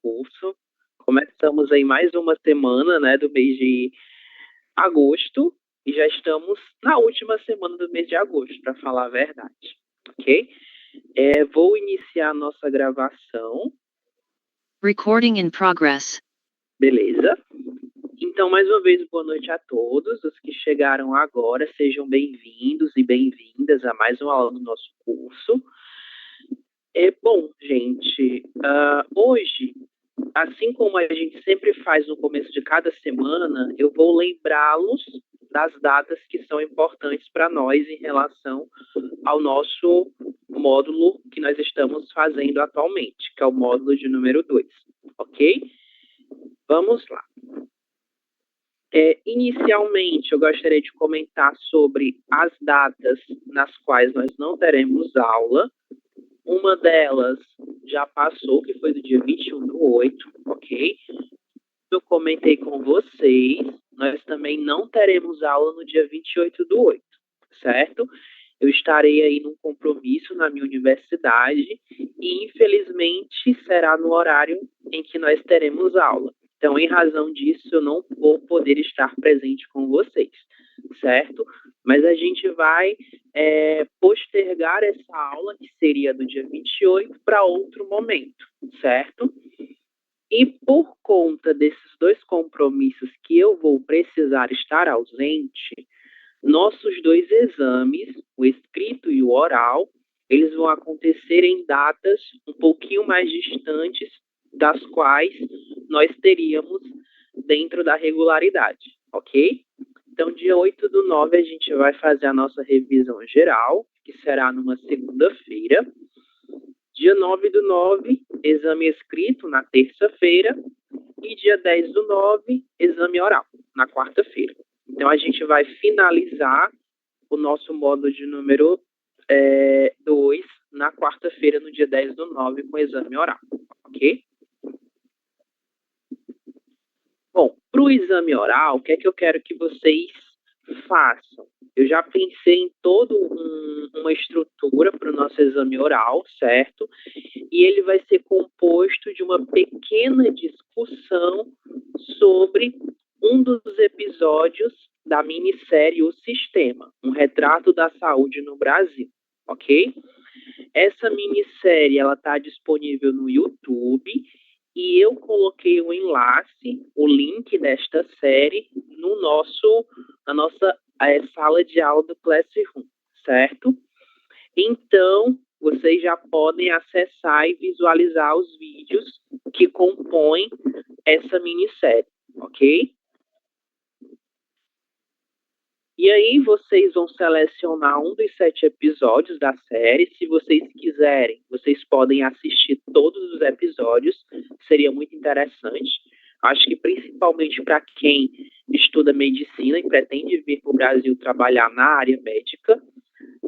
curso. Começamos aí mais uma semana, né, do mês de agosto e já estamos na última semana do mês de agosto, para falar a verdade, ok? Vou iniciar a nossa gravação. Recording in progress. Beleza. Então, mais uma vez, boa noite a todos. Os que chegaram agora, sejam bem-vindos e bem-vindas a mais uma aula do nosso curso. Bom, gente, hoje, assim como a gente sempre faz no começo de cada semana, eu vou lembrá-los das datas que são importantes para nós em relação ao nosso módulo que nós estamos fazendo atualmente, que é o módulo de número 2, ok? Vamos lá. Inicialmente, eu gostaria de comentar sobre as datas nas quais nós não teremos aula. Uma delas já passou, que foi do dia 21/8, ok? Eu comentei com vocês, nós também não teremos aula no dia 28/8, certo? Eu estarei aí num compromisso na minha universidade e, infelizmente, será no horário em que nós teremos aula. Então, em razão disso, eu não vou poder estar presente com vocês, certo? Mas a gente vai postergar essa aula, que seria do dia 28, para outro momento, certo? E por conta desses dois compromissos que eu vou precisar estar ausente, nossos dois exames, o escrito e o oral, eles vão acontecer em datas um pouquinho mais distantes das quais nós teríamos dentro da regularidade, ok? Então, dia 8/9, a gente vai fazer a nossa revisão geral, que será numa segunda-feira. Dia 9/9, exame escrito na terça-feira. E dia 10/9, exame oral, na quarta-feira. Então, a gente vai finalizar o nosso módulo de número 2 na quarta-feira, no dia 10/9, com exame oral, ok? Bom, para o exame oral, o que é que eu quero que vocês façam? Eu já pensei em toda uma estrutura para o nosso exame oral, certo? E ele vai ser composto de uma pequena discussão sobre um dos episódios da minissérie O Sistema, um retrato da saúde no Brasil, ok? Essa minissérie, ela está disponível no YouTube e eu coloquei o enlace, o link desta série na nossa sala de aula do Classroom, certo? Então, vocês já podem acessar e visualizar os vídeos que compõem essa minissérie, ok? E aí vocês vão selecionar um dos 7 episódios da série. Se vocês quiserem, vocês podem assistir todos os episódios. Seria muito interessante. Acho que principalmente para quem estuda medicina e pretende vir para o Brasil trabalhar na área médica,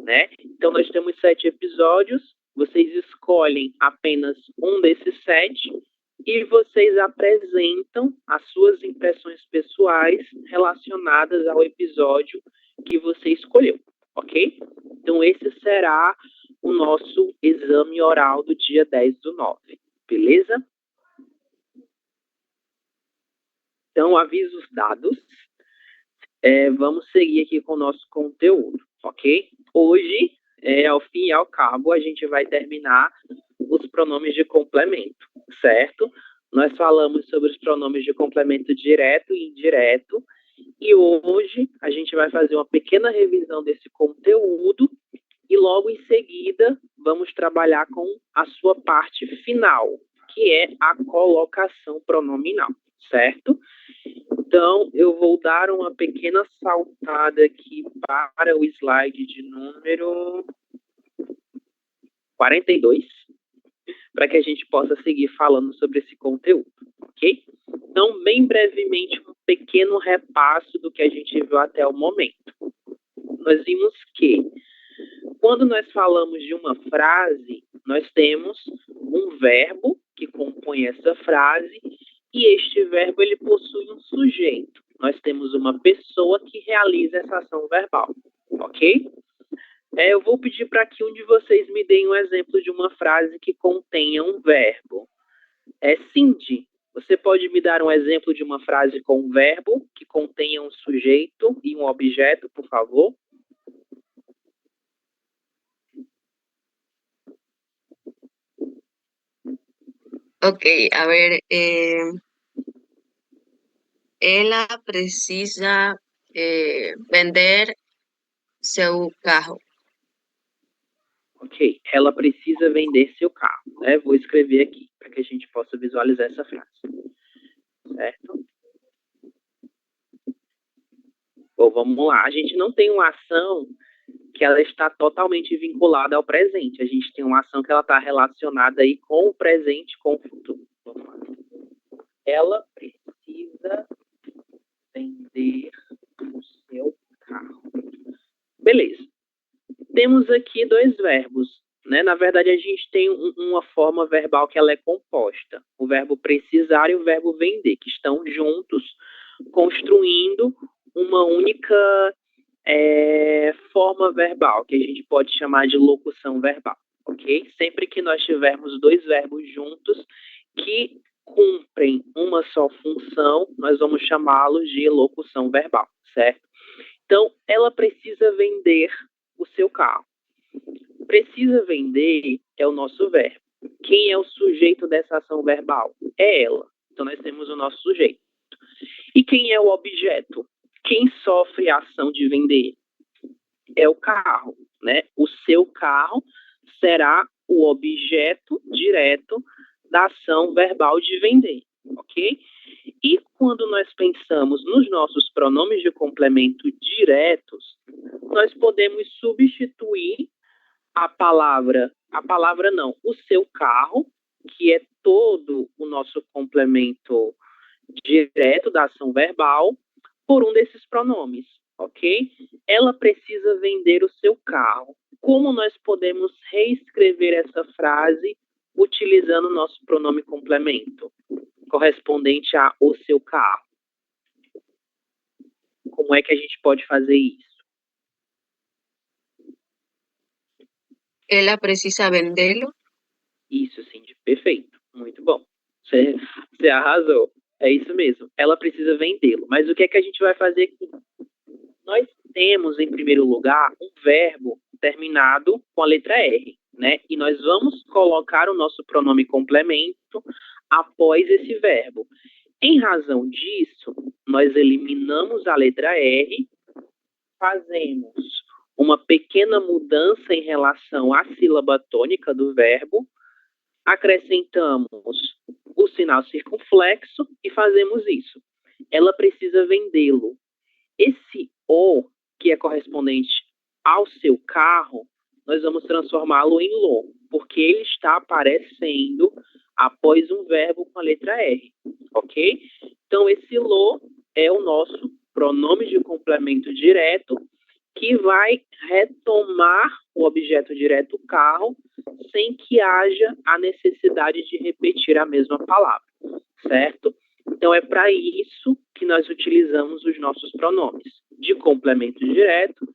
né? Então, nós temos 7 episódios. Vocês escolhem apenas um desses 7 e vocês apresentam as suas impressões pessoais relacionadas ao episódio que você escolheu, ok? Então, esse será o nosso exame oral do dia 10/9, beleza? Então, avisos dados. Vamos seguir aqui com o nosso conteúdo, ok? Hoje, ao fim e ao cabo, a gente vai terminar os pronomes de complemento, certo? Nós falamos sobre os pronomes de complemento direto e indireto, e hoje a gente vai fazer uma pequena revisão desse conteúdo e logo em seguida vamos trabalhar com a sua parte final, que é a colocação pronominal, certo? Então, eu vou dar uma pequena saltada aqui para o slide de número 42, para que a gente possa seguir falando sobre esse conteúdo, ok? Então, bem brevemente, um pequeno repasso do que a gente viu até o momento. Nós vimos que, quando nós falamos de uma frase, nós temos um verbo que compõe essa frase e este verbo ele possui um sujeito. Nós temos uma pessoa que realiza essa ação verbal, ok? Eu vou pedir para que um de vocês me deem um exemplo de uma frase que contenha um verbo. Cindy, você pode me dar um exemplo de uma frase com um verbo que contenha um sujeito e um objeto, por favor? Ok, a ver, ela precisa vender seu carro. Ok, ela precisa vender seu carro, né? Vou escrever aqui para que a gente possa visualizar essa frase, certo? Bom, vamos lá. A gente não tem uma ação que ela está totalmente vinculada ao presente. A gente tem uma ação que ela está relacionada aí com o presente, com o futuro. Vamos lá. Ela precisa vender o seu carro. Beleza. Temos aqui dois verbos, né? Na verdade, a gente tem uma forma verbal que ela é composta. O verbo precisar e o verbo vender, que estão juntos, construindo uma única forma verbal, que a gente pode chamar de locução verbal, ok? Sempre que nós tivermos dois verbos juntos que cumprem uma só função, nós vamos chamá-los de locução verbal, certo? Então, ela precisa vender o seu carro. Precisa vender é o nosso verbo. Quem é o sujeito dessa ação verbal? É ela. Então, nós temos o nosso sujeito. E quem é o objeto? Quem sofre a ação de vender? É o carro, né? O seu carro será o objeto direto da ação verbal de vender, ok? E quando nós pensamos nos nossos pronomes de complemento diretos, nós podemos substituir o seu carro, que é todo o nosso complemento direto da ação verbal, por um desses pronomes, ok? Ela precisa vender o seu carro. Como nós podemos reescrever essa frase utilizando o nosso pronome complemento, correspondente a o seu carro? Como é que a gente pode fazer isso? Ela precisa vendê-lo. Isso, Cindy, perfeito. Muito bom. Você arrasou. É isso mesmo. Ela precisa vendê-lo. Mas o que é que a gente vai fazer aqui? Nós temos, em primeiro lugar, um verbo terminado com a letra R, né? E nós vamos colocar o nosso pronome complemento após esse verbo. Em razão disso, nós eliminamos a letra R, fazemos uma pequena mudança em relação à sílaba tônica do verbo, acrescentamos o sinal circunflexo e fazemos isso. Ela precisa vendê-lo. Esse o, que é correspondente ao seu carro, nós vamos transformá-lo em lo, porque ele está aparecendo após um verbo com a letra R, ok? Então, esse lo é o nosso pronome de complemento direto que vai retomar o objeto direto carro sem que haja a necessidade de repetir a mesma palavra, certo? Então, é para isso que nós utilizamos os nossos pronomes de complemento direto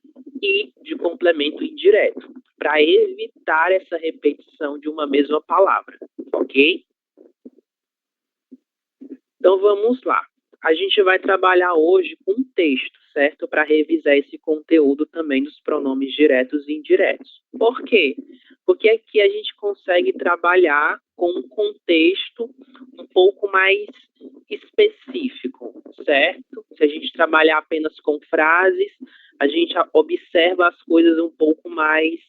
e de complemento indireto, para evitar essa repetição de uma mesma palavra, ok? Então, vamos lá. A gente vai trabalhar hoje com um texto, certo? Para revisar esse conteúdo também dos pronomes diretos e indiretos. Por quê? Porque aqui a gente consegue trabalhar com um contexto um pouco mais específico, certo? Se a gente trabalhar apenas com frases, a gente observa as coisas um pouco mais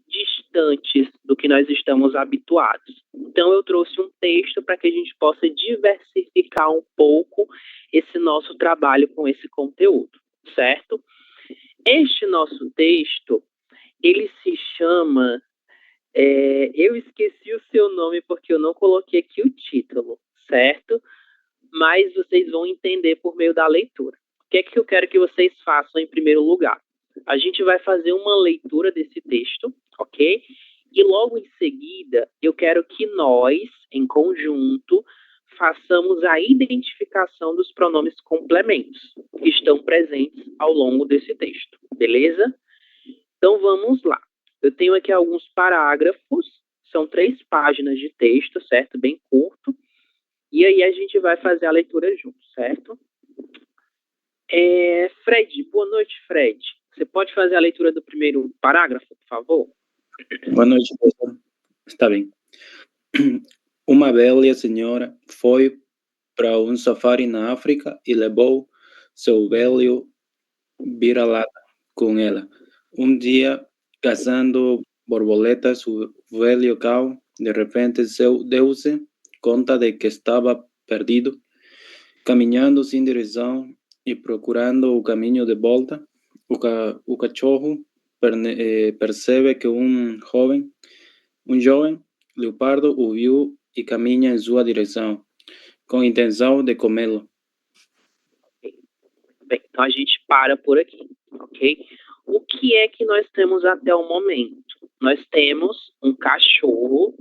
distantes do que nós estamos habituados. Então, eu trouxe um texto para que a gente possa diversificar um pouco esse nosso trabalho com esse conteúdo, certo? Este nosso texto, ele se chama... eu esqueci o seu nome porque eu não coloquei aqui o título, certo? Mas vocês vão entender por meio da leitura. O que é que eu quero que vocês façam em primeiro lugar? A gente vai fazer uma leitura desse texto, ok? E logo em seguida, eu quero que nós, em conjunto, façamos a identificação dos pronomes complementos que estão presentes ao longo desse texto, beleza? Então vamos lá. Eu tenho aqui alguns parágrafos, são 3 páginas de texto, certo? Bem curto. E aí a gente vai fazer a leitura junto, certo? Fred, boa noite, Fred. Você pode fazer a leitura do primeiro parágrafo, por favor? Boa noite, professor. Está bem. Uma velha senhora foi para um safari na África e levou seu velho vira-lata com ela. Um dia, caçando borboletas, o velho cão, de repente, deu-se conta de que estava perdido, caminhando sem direção e procurando o caminho de volta. O cachorro percebe que um jovem leopardo o viu e caminha em sua direção, com a intenção de comê-lo. Bem, então a gente para por aqui, ok? O que é que nós temos até o momento? Nós temos um cachorro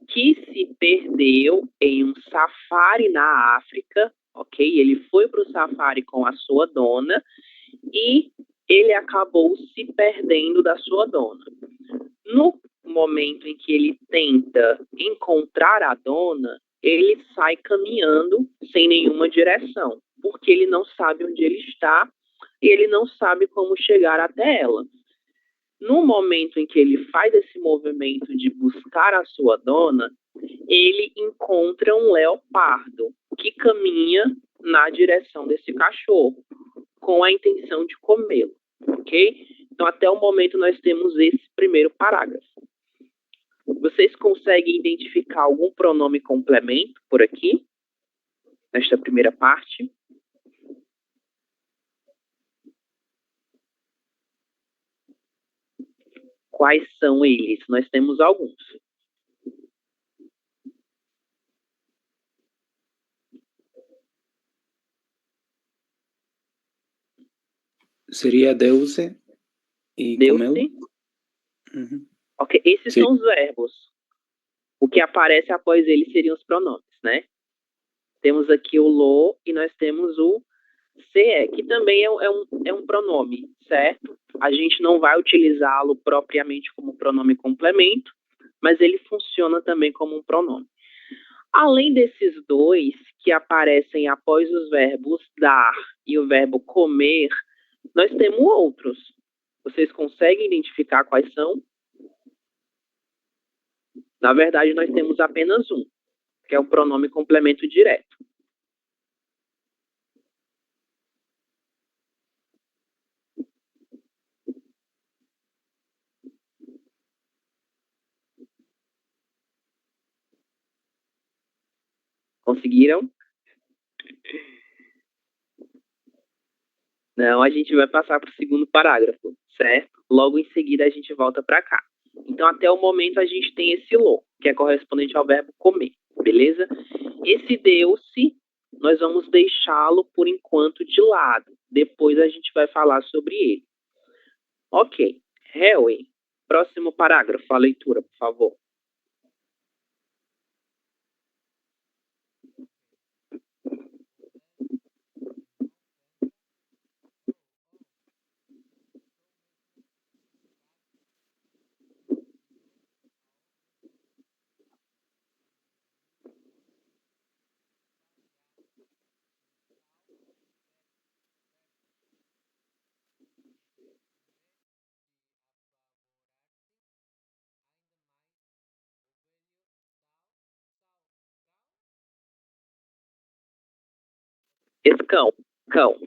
que se perdeu em um safari na África, ok? Ele foi para o safari com a sua dona e ele acabou se perdendo da sua dona. No momento em que ele tenta encontrar a dona, ele sai caminhando sem nenhuma direção, porque ele não sabe onde ele está e ele não sabe como chegar até ela. No momento em que ele faz esse movimento de buscar a sua dona, ele encontra um leopardo que caminha na direção desse cachorro, com a intenção de comê-lo, ok? Então, até o momento, nós temos esse primeiro parágrafo. Vocês conseguem identificar algum pronome complemento por aqui, nesta primeira parte? Quais são eles? Nós temos alguns. Seria deu-se e comeu? Deu-se? Uhum. Ok, esses Sim. são os verbos. O que aparece após eles seriam os pronomes, né? Temos aqui o lo e nós temos o se, que também é um pronome, certo? A gente não vai utilizá-lo propriamente como pronome complemento, mas ele funciona também como um pronome. Além desses dois que aparecem após os verbos dar e o verbo comer, nós temos outros. Vocês conseguem identificar quais são? Na verdade, nós temos apenas um, que é o pronome complemento direto. Conseguiram? Não, a gente vai passar para o segundo parágrafo, certo? Logo em seguida a gente volta para cá. Então, até o momento, a gente tem esse lo, que é correspondente ao verbo comer, beleza? Esse deu-se, nós vamos deixá-lo por enquanto de lado. Depois a gente vai falar sobre ele. Ok. Harry, próximo parágrafo, a leitura, por favor. Esse cão, cão.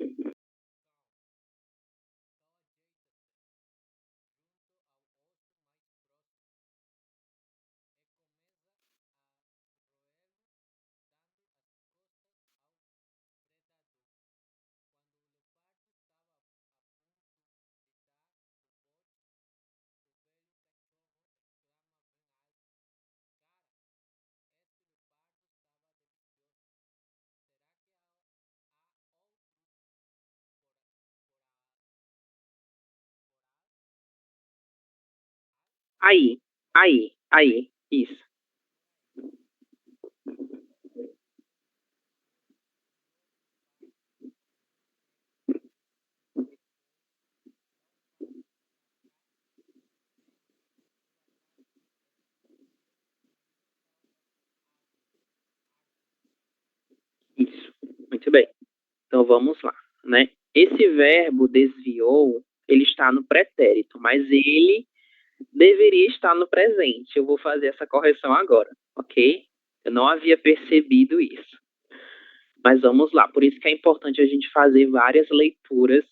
Aí, isso. Então vamos lá, né? Esse verbo desviou, ele está no pretérito, mas ele deveria estar no presente. Eu vou fazer essa correção agora, ok? Eu não havia percebido isso. Mas vamos lá, por isso que é importante a gente fazer várias leituras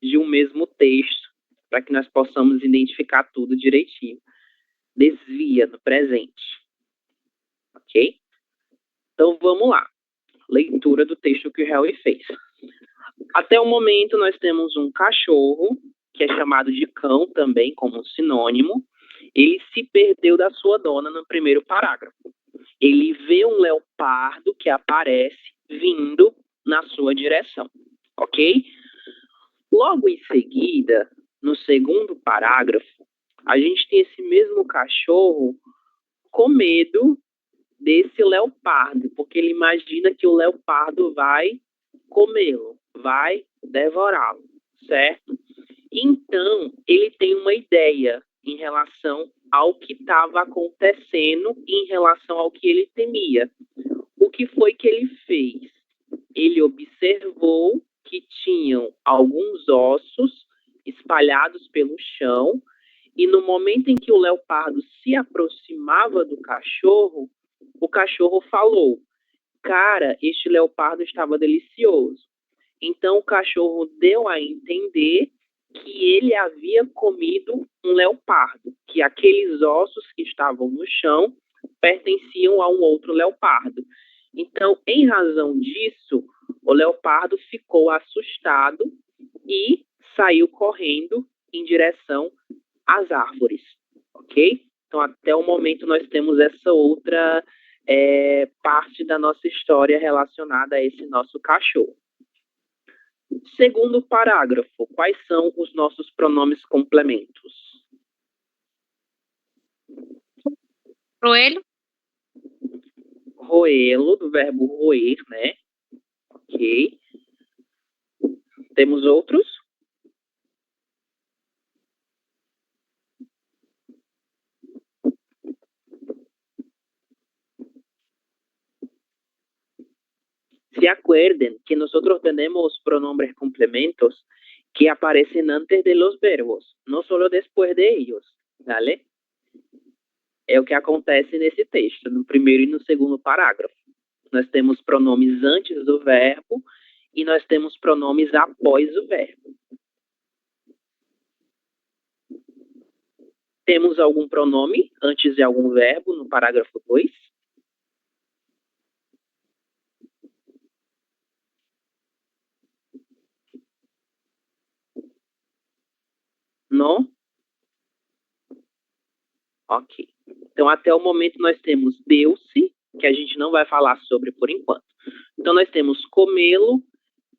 de um mesmo texto, para que nós possamos identificar tudo direitinho. Desvia no presente, ok? Então vamos lá, leitura do texto que o Harry fez. Até o momento nós temos um cachorro, que é chamado de cão também, como um sinônimo. Ele se perdeu da sua dona no primeiro parágrafo. Ele vê um leopardo que aparece vindo na sua direção, ok? Logo em seguida, no segundo parágrafo, a gente tem esse mesmo cachorro com medo desse leopardo, porque ele imagina que o leopardo vai comê-lo, vai devorá-lo, certo? Então, ele tem uma ideia em relação ao que estava acontecendo e em relação ao que ele temia. O que foi que ele fez? Ele observou que tinham alguns ossos espalhados pelo chão e no momento em que o leopardo se aproximava do cachorro, o cachorro falou: "Cara, este leopardo estava delicioso." Então o cachorro deu a entender que ele havia comido um leopardo, que aqueles ossos que estavam no chão pertenciam a um outro leopardo. Então, em razão disso, o leopardo ficou assustado e saiu correndo em direção às árvores, ok? Então, até o momento, nós temos essa outra parte da nossa história relacionada a esse nosso cachorro. Segundo parágrafo, quais são os nossos pronomes complementos? Roelo, Roê-lo, do verbo roer, né? Ok. Temos outros? Se acuerden que nosotros tenemos pronombres complementos que aparecen antes de los verbos, no solo después de ellos, ¿vale? É o que acontece nesse texto, no primeiro e no segundo parágrafo. Nós temos pronomes antes do verbo e nós temos pronomes após o verbo. Temos algum pronome antes de algum verbo no parágrafo 2? Não? Ok. Então, até o momento, nós temos deu-se, que a gente não vai falar sobre por enquanto. Então, nós temos comê-lo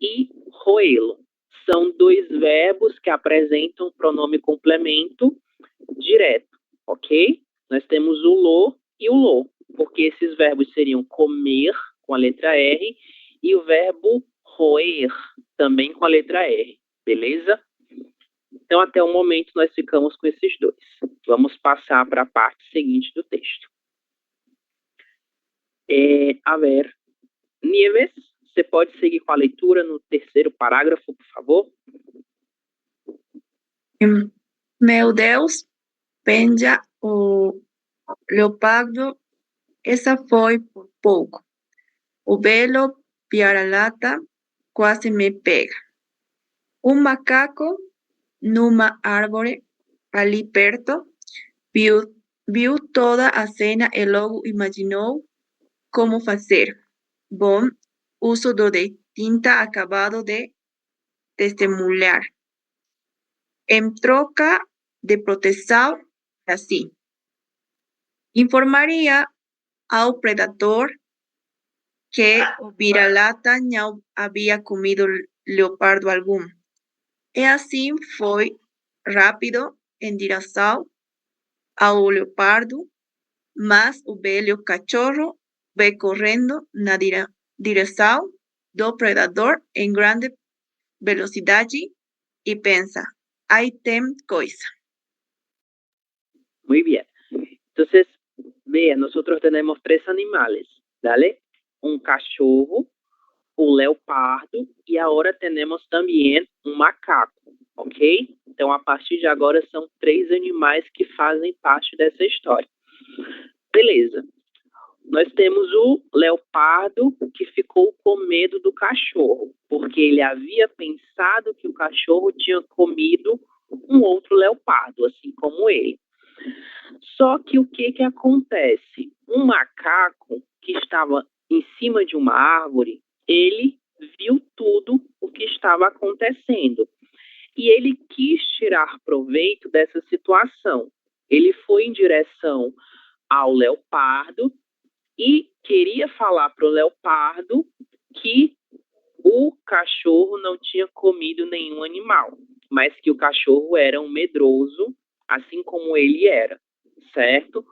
e roê-lo. São dois verbos que apresentam pronome complemento direto, ok? Nós temos o lo e o lo, porque esses verbos seriam comer, com a letra R, e o verbo roer, também com a letra R, beleza? Então, até o momento, nós ficamos com esses dois. Vamos passar para a parte seguinte do texto. A ver, Nieves, você pode seguir com a leitura no terceiro parágrafo, por favor? Meu Deus, penja o leopardo, essa foi por pouco. O belo vira-lata quase me pega. Um macaco numa árvore ali perto viu toda a cena e logo imaginou como fazer bom uso do de tinta acabado de testemunhar. Em troca de proteção, assim, informaria ao predador que o vira-lata não havia comido leopardo algum. E assim foi rápido em direção ao leopardo, mas o velho cachorro veio correndo na direção do predador em grande velocidade e pensa, aí tem coisa. Muy bien. Entonces, vean, nosotros tenemos tres animales, ¿vale? Un cachorro, o leopardo e agora temos também um macaco, ok? Então, a partir de agora, são 3 animais que fazem parte dessa história. Beleza. Nós temos o leopardo que ficou com medo do cachorro, porque ele havia pensado que o cachorro tinha comido um outro leopardo, assim como ele. Só que o que acontece? Um macaco que estava em cima de uma árvore, ele viu tudo o que estava acontecendo. E ele quis tirar proveito dessa situação. Ele foi em direção ao leopardo e queria falar para o leopardo que o cachorro não tinha comido nenhum animal, mas que o cachorro era um medroso, assim como ele era, certo?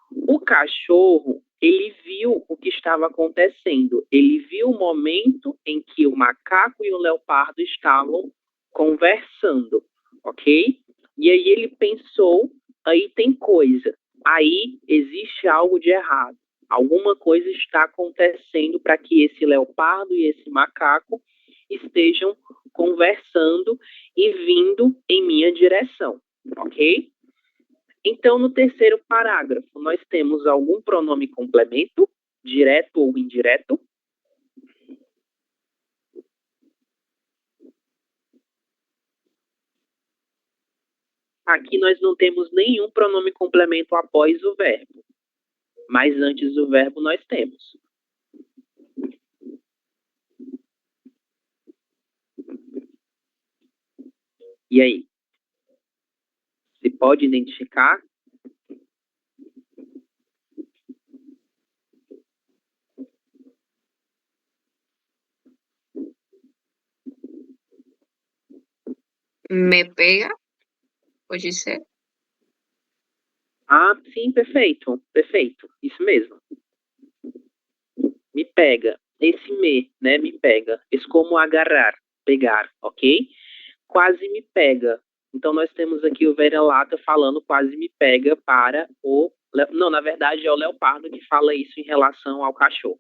O cachorro, ele viu o que estava acontecendo, ele viu o momento em que o macaco e o leopardo estavam conversando, ok? E aí ele pensou, aí tem coisa, aí existe algo de errado. Alguma coisa está acontecendo para que esse leopardo e esse macaco estejam conversando e vindo em minha direção, ok? Então, no terceiro parágrafo, nós temos algum pronome complemento, direto ou indireto. Aqui nós não temos nenhum pronome complemento após o verbo, mas antes do verbo nós temos. E aí? Se pode identificar? Me pega, pode ser? Ah, sim, perfeito, perfeito, isso mesmo. Me pega, esse me, né, me pega, é como agarrar, pegar, ok? Quase me pega. Então, nós temos aqui o vira-lata falando quase me pega para o... Não, na verdade, é o leopardo que fala isso em relação ao cachorro.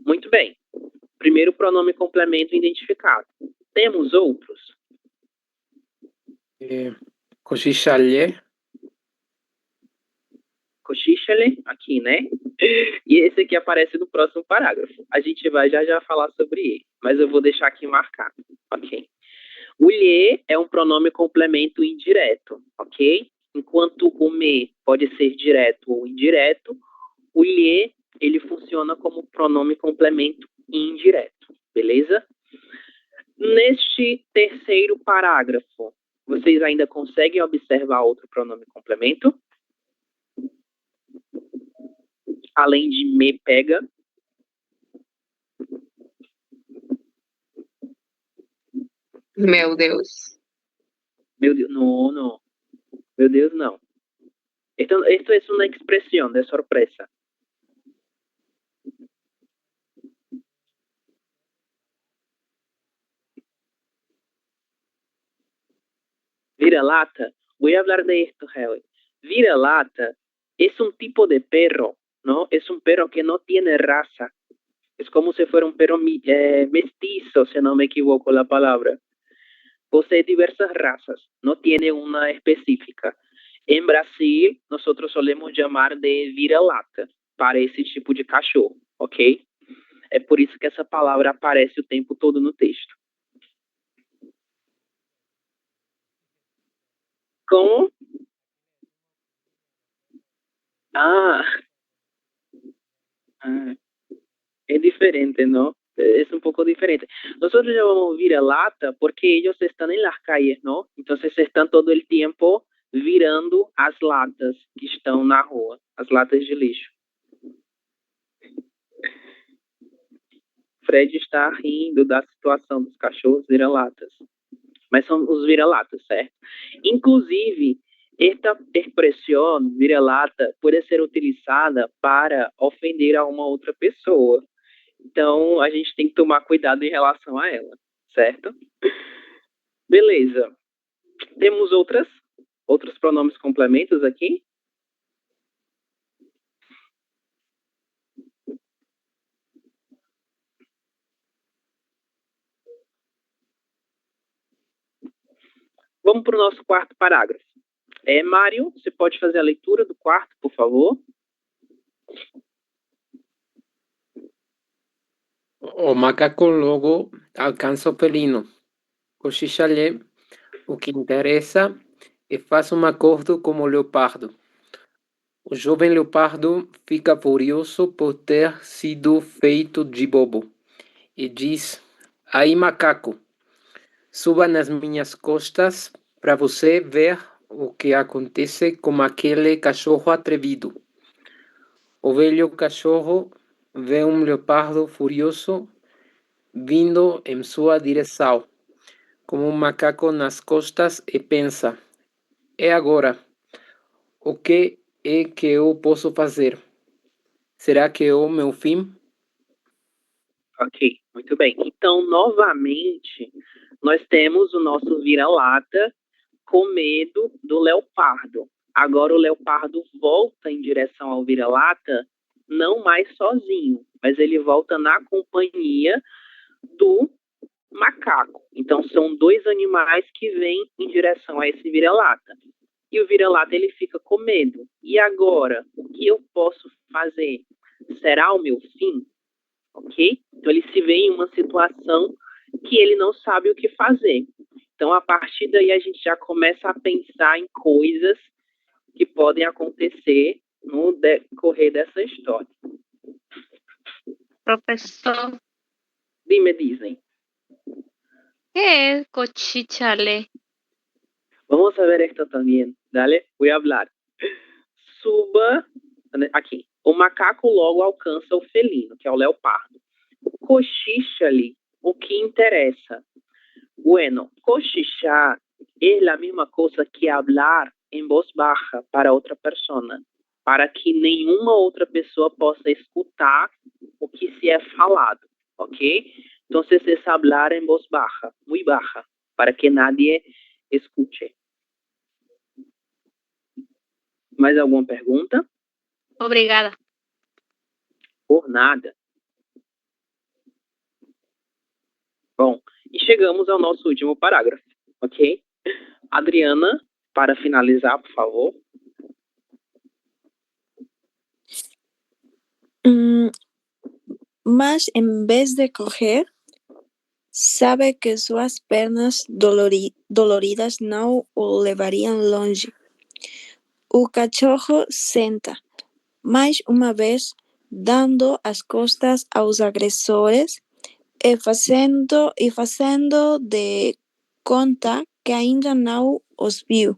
Muito bem. Primeiro pronome complemento identificado. Temos outros? Cochichalé, Cochichale, aqui, né? E esse aqui aparece no próximo parágrafo. A gente vai já falar sobre ele, mas eu vou deixar aqui marcado, ok? O lhe é um pronome complemento indireto, ok? Enquanto o me pode ser direto ou indireto, o lhe, ele funciona como pronome complemento indireto, beleza? Neste terceiro parágrafo, vocês ainda conseguem observar outro pronome complemento? Além de me pega. Meu Deus. Meu Deus, no. Meu Deus, não. Esto es una expresión de sorpresa. Vira-lata, voy a hablar de esto, Harry. Vira-lata es un tipo de perro, ¿no? Es un perro que no tiene raza. Es como si fuera un perro mestizo, si no me equivoco la palabra. Posee diversas razas, no tiene una específica. En Brasil, nosotros solemos llamar de vira-lata para esse tipo de cachorro, ok? É por isso que essa palavra aparece o tempo todo no texto. Como? Ah, es diferente, ¿no? Es un poco diferente. Nosotros llamamos vira-lata porque ellos están en las calles, ¿no? Entonces están todo el tiempo virando as latas que estão na rua, as latas de lixo. Fred está rindo da situação dos cachorros vira-latas. Mas são os vira-latas, certo? Inclusive, esta expressão vira-lata pode ser utilizada para ofender a uma outra pessoa. Então, a gente tem que tomar cuidado em relação a ela, certo? Beleza. Temos outros pronomes complementos aqui? Vamos para o nosso quarto parágrafo. Mário, você pode fazer a leitura do quarto, por favor? O macaco logo alcança o felino. Cochicha-lhe o que interessa e faz um acordo com o leopardo. O jovem leopardo fica furioso por ter sido feito de bobo e diz: aí, macaco, suba nas minhas costas para você ver o que acontece com aquele cachorro atrevido. O velho cachorro vê um leopardo furioso vindo em sua direção, com um macaco nas costas e pensa: é agora. O que é que eu posso fazer? Será que é o meu fim? Ok, muito bem. Então, novamente, nós temos o nosso vira-lata com medo do leopardo. Agora o leopardo volta em direção ao vira-lata, não mais sozinho, mas ele volta na companhia do macaco. Então, são dois animais que vêm em direção a esse vira-lata. E o vira-lata, ele fica com medo. E agora, o que eu posso fazer? Será o meu fim? Ok? Então, ele se vê em uma situação que ele não sabe o que fazer. Então, a partir daí, a gente já começa a pensar em coisas que podem acontecer no decorrer dessa história. Profesor, Dime, Disney. ¿qué es cochichale? Vamos a ver esto también. Dale, voy a hablar. Suba. Aqui. O macaco logo alcança o felino, que é o leopardo. Cochicha-lhe o que interessa. Bueno, cochichar es la misma cosa que hablar en voz baja para outra persona, para que nenhuma outra pessoa possa escutar o que se é falado, ok? Entonces es hablar en voz baja, muy baja, para que nadie escuche. Mais alguma pergunta? Obrigada. Por nada. Bom, e chegamos ao nosso último parágrafo, ok? Adriana, para finalizar, por favor. Mas en vez de correr, sabe que suas pernas doloridas não o levariam longe. O cachorro senta, mais uma vez, dando as costas aos agressores e fazendo de conta que ainda não os viu.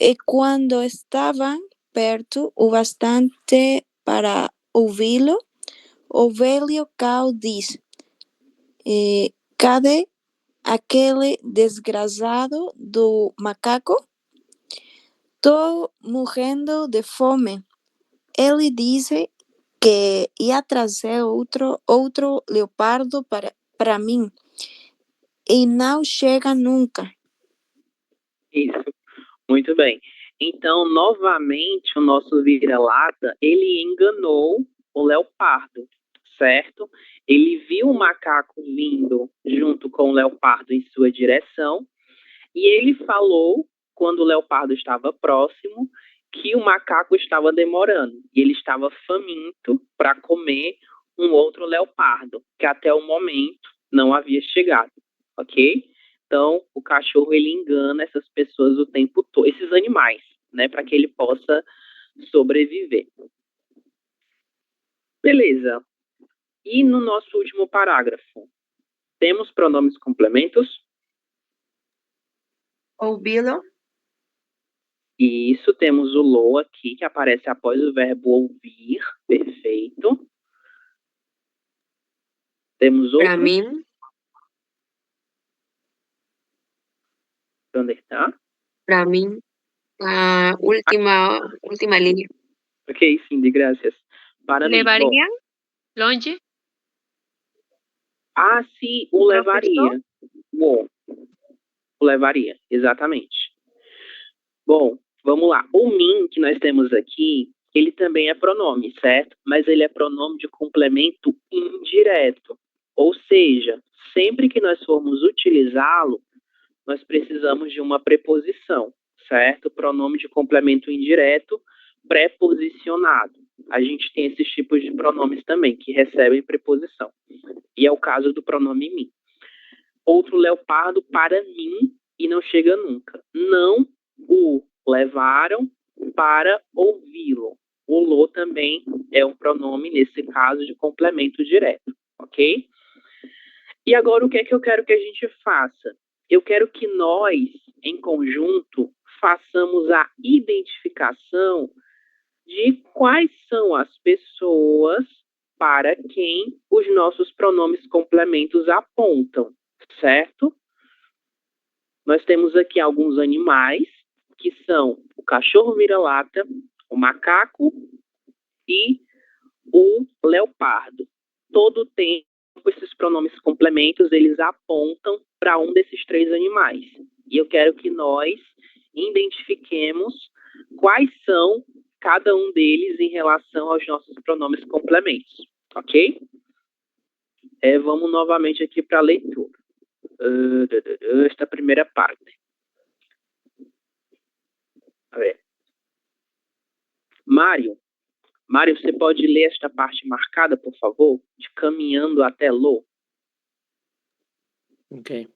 E quando estavam perto o bastante para ouvi-lo, o velho cão diz: cadê aquele desgraçado do macaco? Tô morrendo de fome. Ele disse que ia trazer outro leopardo para mim. E não chega nunca. Isso, muito bem. Então, novamente, o nosso vira-lata, ele enganou o leopardo, certo? Ele viu o macaco vindo junto com o leopardo em sua direção e ele falou, quando o leopardo estava próximo, que o macaco estava demorando e ele estava faminto para comer um outro leopardo, que até o momento não havia chegado, ok? Então, o cachorro, ele engana essas pessoas o tempo todo, esses animais, né, para que ele possa sobreviver. Beleza. E no nosso último parágrafo, temos pronomes complementos? Ouvi-lo. Isso, temos o lo aqui, que aparece após o verbo ouvir. Perfeito. Temos outro? Para mim, Onde está? para mim, a última linha. Ok, sim, de graças. Para mim. Bom, ¿Levarían? ¿Longe? ah, sim, o levaria. Bom, o levaria, exatamente. Bom, vamos lá. O mim que nós temos aqui, ele também é pronome, certo? Mas ele é pronome de complemento indireto. Ou seja, sempre que nós formos utilizá-lo, nós precisamos de uma preposição, certo? Pronome de complemento indireto preposicionado. A gente tem esses tipos de pronomes também, que recebem preposição. E é o caso do pronome mim. Outro leopardo para mim e não chega nunca. Não o levaram para ouvi-lo. O lo também é um pronome, nesse caso, de complemento direto, ok? E agora o que é que eu quero que a gente faça? Eu quero que nós, em conjunto, façamos a identificação de quais são as pessoas para quem os nossos pronomes complementos apontam, certo? Nós temos aqui alguns animais, que são o cachorro vira-lata, o macaco e o leopardo. Todo tempo, esses pronomes complementos, eles apontam para um desses três animais. E eu quero que nós identifiquemos quais são cada um deles em relação aos nossos pronomes complementos, ok? Vamos novamente aqui para a leitura. Esta primeira parte. A ver. Mário, você pode ler esta parte marcada, por favor? De caminhando até Lô. Ok.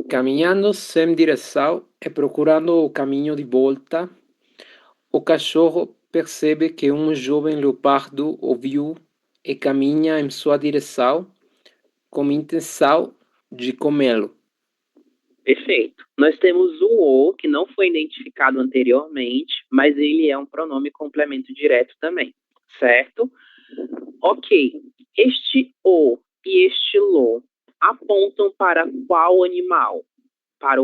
Caminhando sem direção e procurando o caminho de volta, o cachorro percebe que um jovem leopardo o viu e caminha em sua direção com intenção de comê-lo. Perfeito. Nós temos o, que não foi identificado anteriormente, mas ele é um pronome complemento direto também, certo? Ok. Este o e este lo apontam para qual animal? Para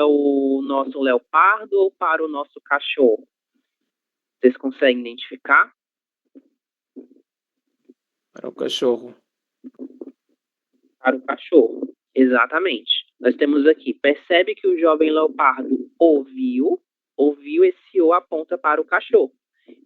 o nosso leopardo ou para o nosso cachorro? Vocês conseguem identificar? Para o cachorro. Para o cachorro, exatamente. Nós temos aqui, percebe que o jovem leopardo ouviu esse o aponta para o cachorro,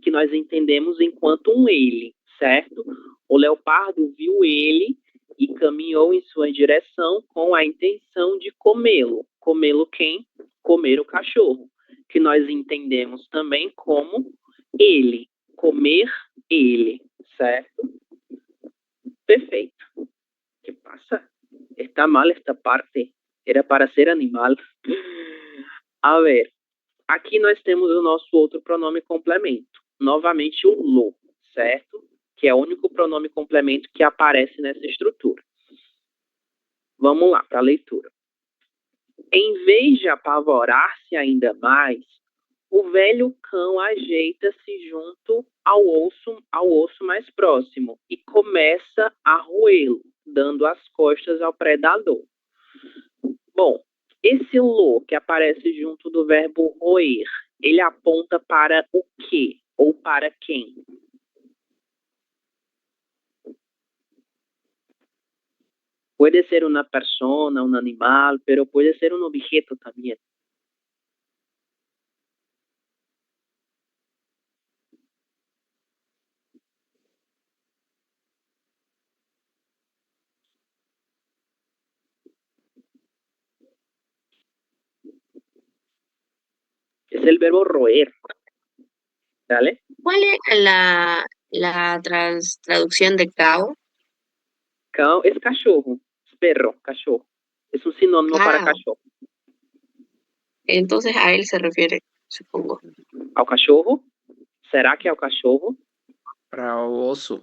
que nós entendemos enquanto um ele, certo? O leopardo viu ele e caminhou em sua direção com a intenção de comê-lo. Comê-lo quem? Comer o cachorro, que nós entendemos também como ele, comer ele, certo? Perfeito. ¿Qué pasa? Está mal esta parte. Era para ser animal. A ver, aqui nós temos o nosso outro pronome complemento. Novamente o lo, certo? Que é o único pronome complemento que aparece nessa estrutura. Vamos lá para a leitura. Em vez de apavorar-se ainda mais, o velho cão ajeita-se junto ao osso mais próximo e começa a roê-lo, dando as costas ao predador. Bom, esse lo que aparece junto do verbo roer, ele aponta para o quê? Ou para quem? Pode ser uma persona, um animal, pero pode ser um objeto também. Es el verbo roer. ¿Vale? ¿Cuál es la traducción de cow? Cão es cachorro. Perro, cachorro. Es un sinónimo para Cow. cachorro. Entonces a él se refiere, supongo. Ao cachorro? Será que é ao cachorro? Para o osso.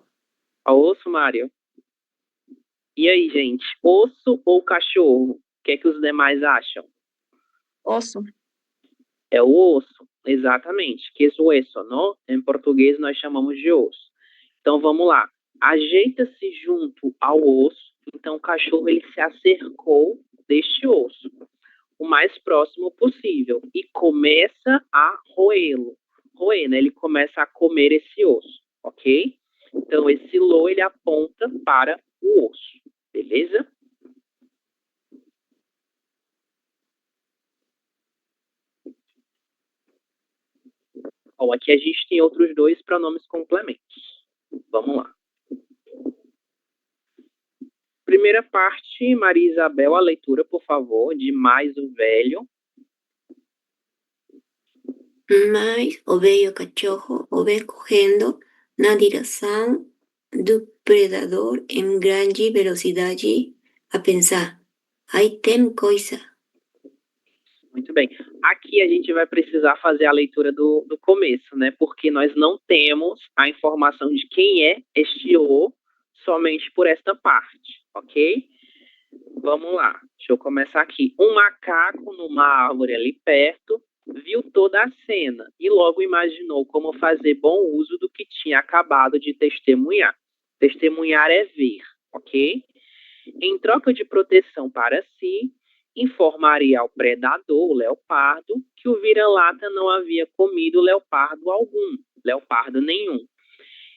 Ao osso, Mário? E aí, gente? Osso ou cachorro? O que é que os demais acham? Oso. É o osso, exatamente. Que é o hueso, não? Em português nós chamamos de osso. Então vamos lá. Ajeita-se junto ao osso. Então o cachorro ele se acercou deste osso o mais próximo possível e começa a roê-lo. Roer, né? Ele começa a comer esse osso, ok? Então esse lo ele aponta para o osso, beleza? Bom, aqui a gente tem outros dois pronomes complementos. Vamos lá. primeira parte, Maria Isabel, a leitura, por favor, de Mais o Velho. Mas o velho cachorro o vê correndo na direção do predador em grande velocidade a pensar, aí tem coisa. Muito bem. Aqui a gente vai precisar fazer a leitura do começo, né? Porque nós não temos a informação de quem é este O somente por esta parte, ok? Vamos lá. Deixa eu começar aqui. Um macaco numa árvore ali perto viu toda a cena e logo imaginou como fazer bom uso do que tinha acabado de testemunhar. Testemunhar é ver, ok? Em troca de proteção para si, informaria ao predador, o leopardo, que o vira-lata não havia comido leopardo nenhum.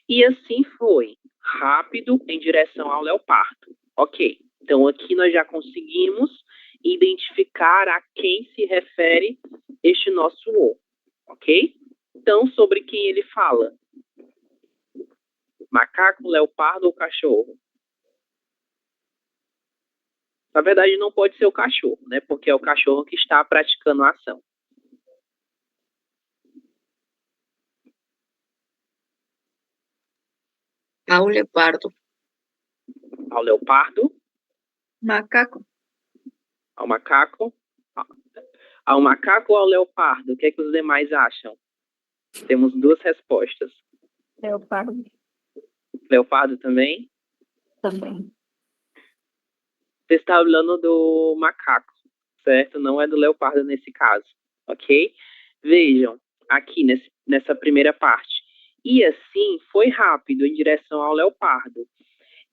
E assim foi, rápido em direção ao leopardo. Ok, então aqui nós já conseguimos identificar a quem se refere este nosso O, ok? Então, sobre quem ele fala? Macaco, leopardo ou cachorro? Na verdade, não pode ser o cachorro, né? Porque é o cachorro que está praticando a ação. Ao leopardo. Ao leopardo, Macaco. ao macaco, ao macaco ou ao leopardo? O que é que os demais acham? Temos duas respostas. Leopardo Leopardo também? também. Você está falando do macaco, certo? Não é do leopardo nesse caso, ok? Vejam, aqui nessa primeira parte. E assim, foi rápido em direção ao leopardo.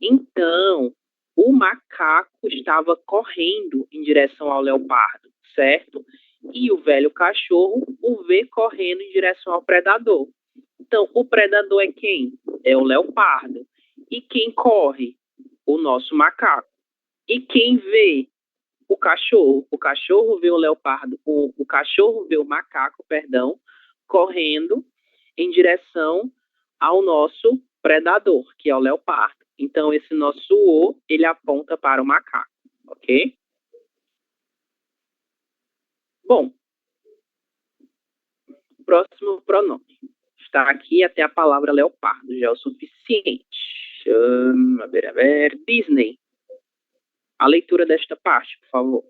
Então, o macaco estava correndo em direção ao leopardo, certo? E o velho cachorro o vê correndo em direção ao predador. Então, o predador é quem? É o leopardo. E quem corre? O nosso macaco. E quem vê? O cachorro. O cachorro vê o leopardo, o cachorro vê o macaco, perdão, correndo em direção ao nosso predador, que é o leopardo. Então, esse nosso O, ele aponta para o macaco, ok? Bom, próximo pronome. Está aqui até a palavra leopardo, já é o suficiente. A ver. Disney. A leitura desta parte, por favor.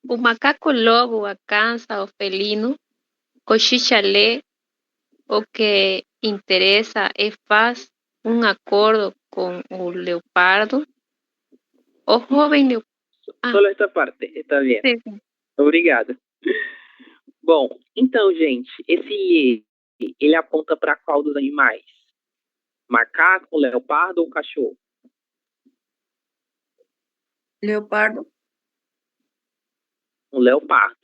O macaco logo alcança o felino, cochicha-lhe o que interessa e faz acordo com o leopardo. O jovem leopardo. Só esta parte, está bem. Sim. Obrigado. Bom, então, gente, esse I, ele aponta para qual dos animais? Macaco, leopardo ou cachorro? Leopardo. O leopardo,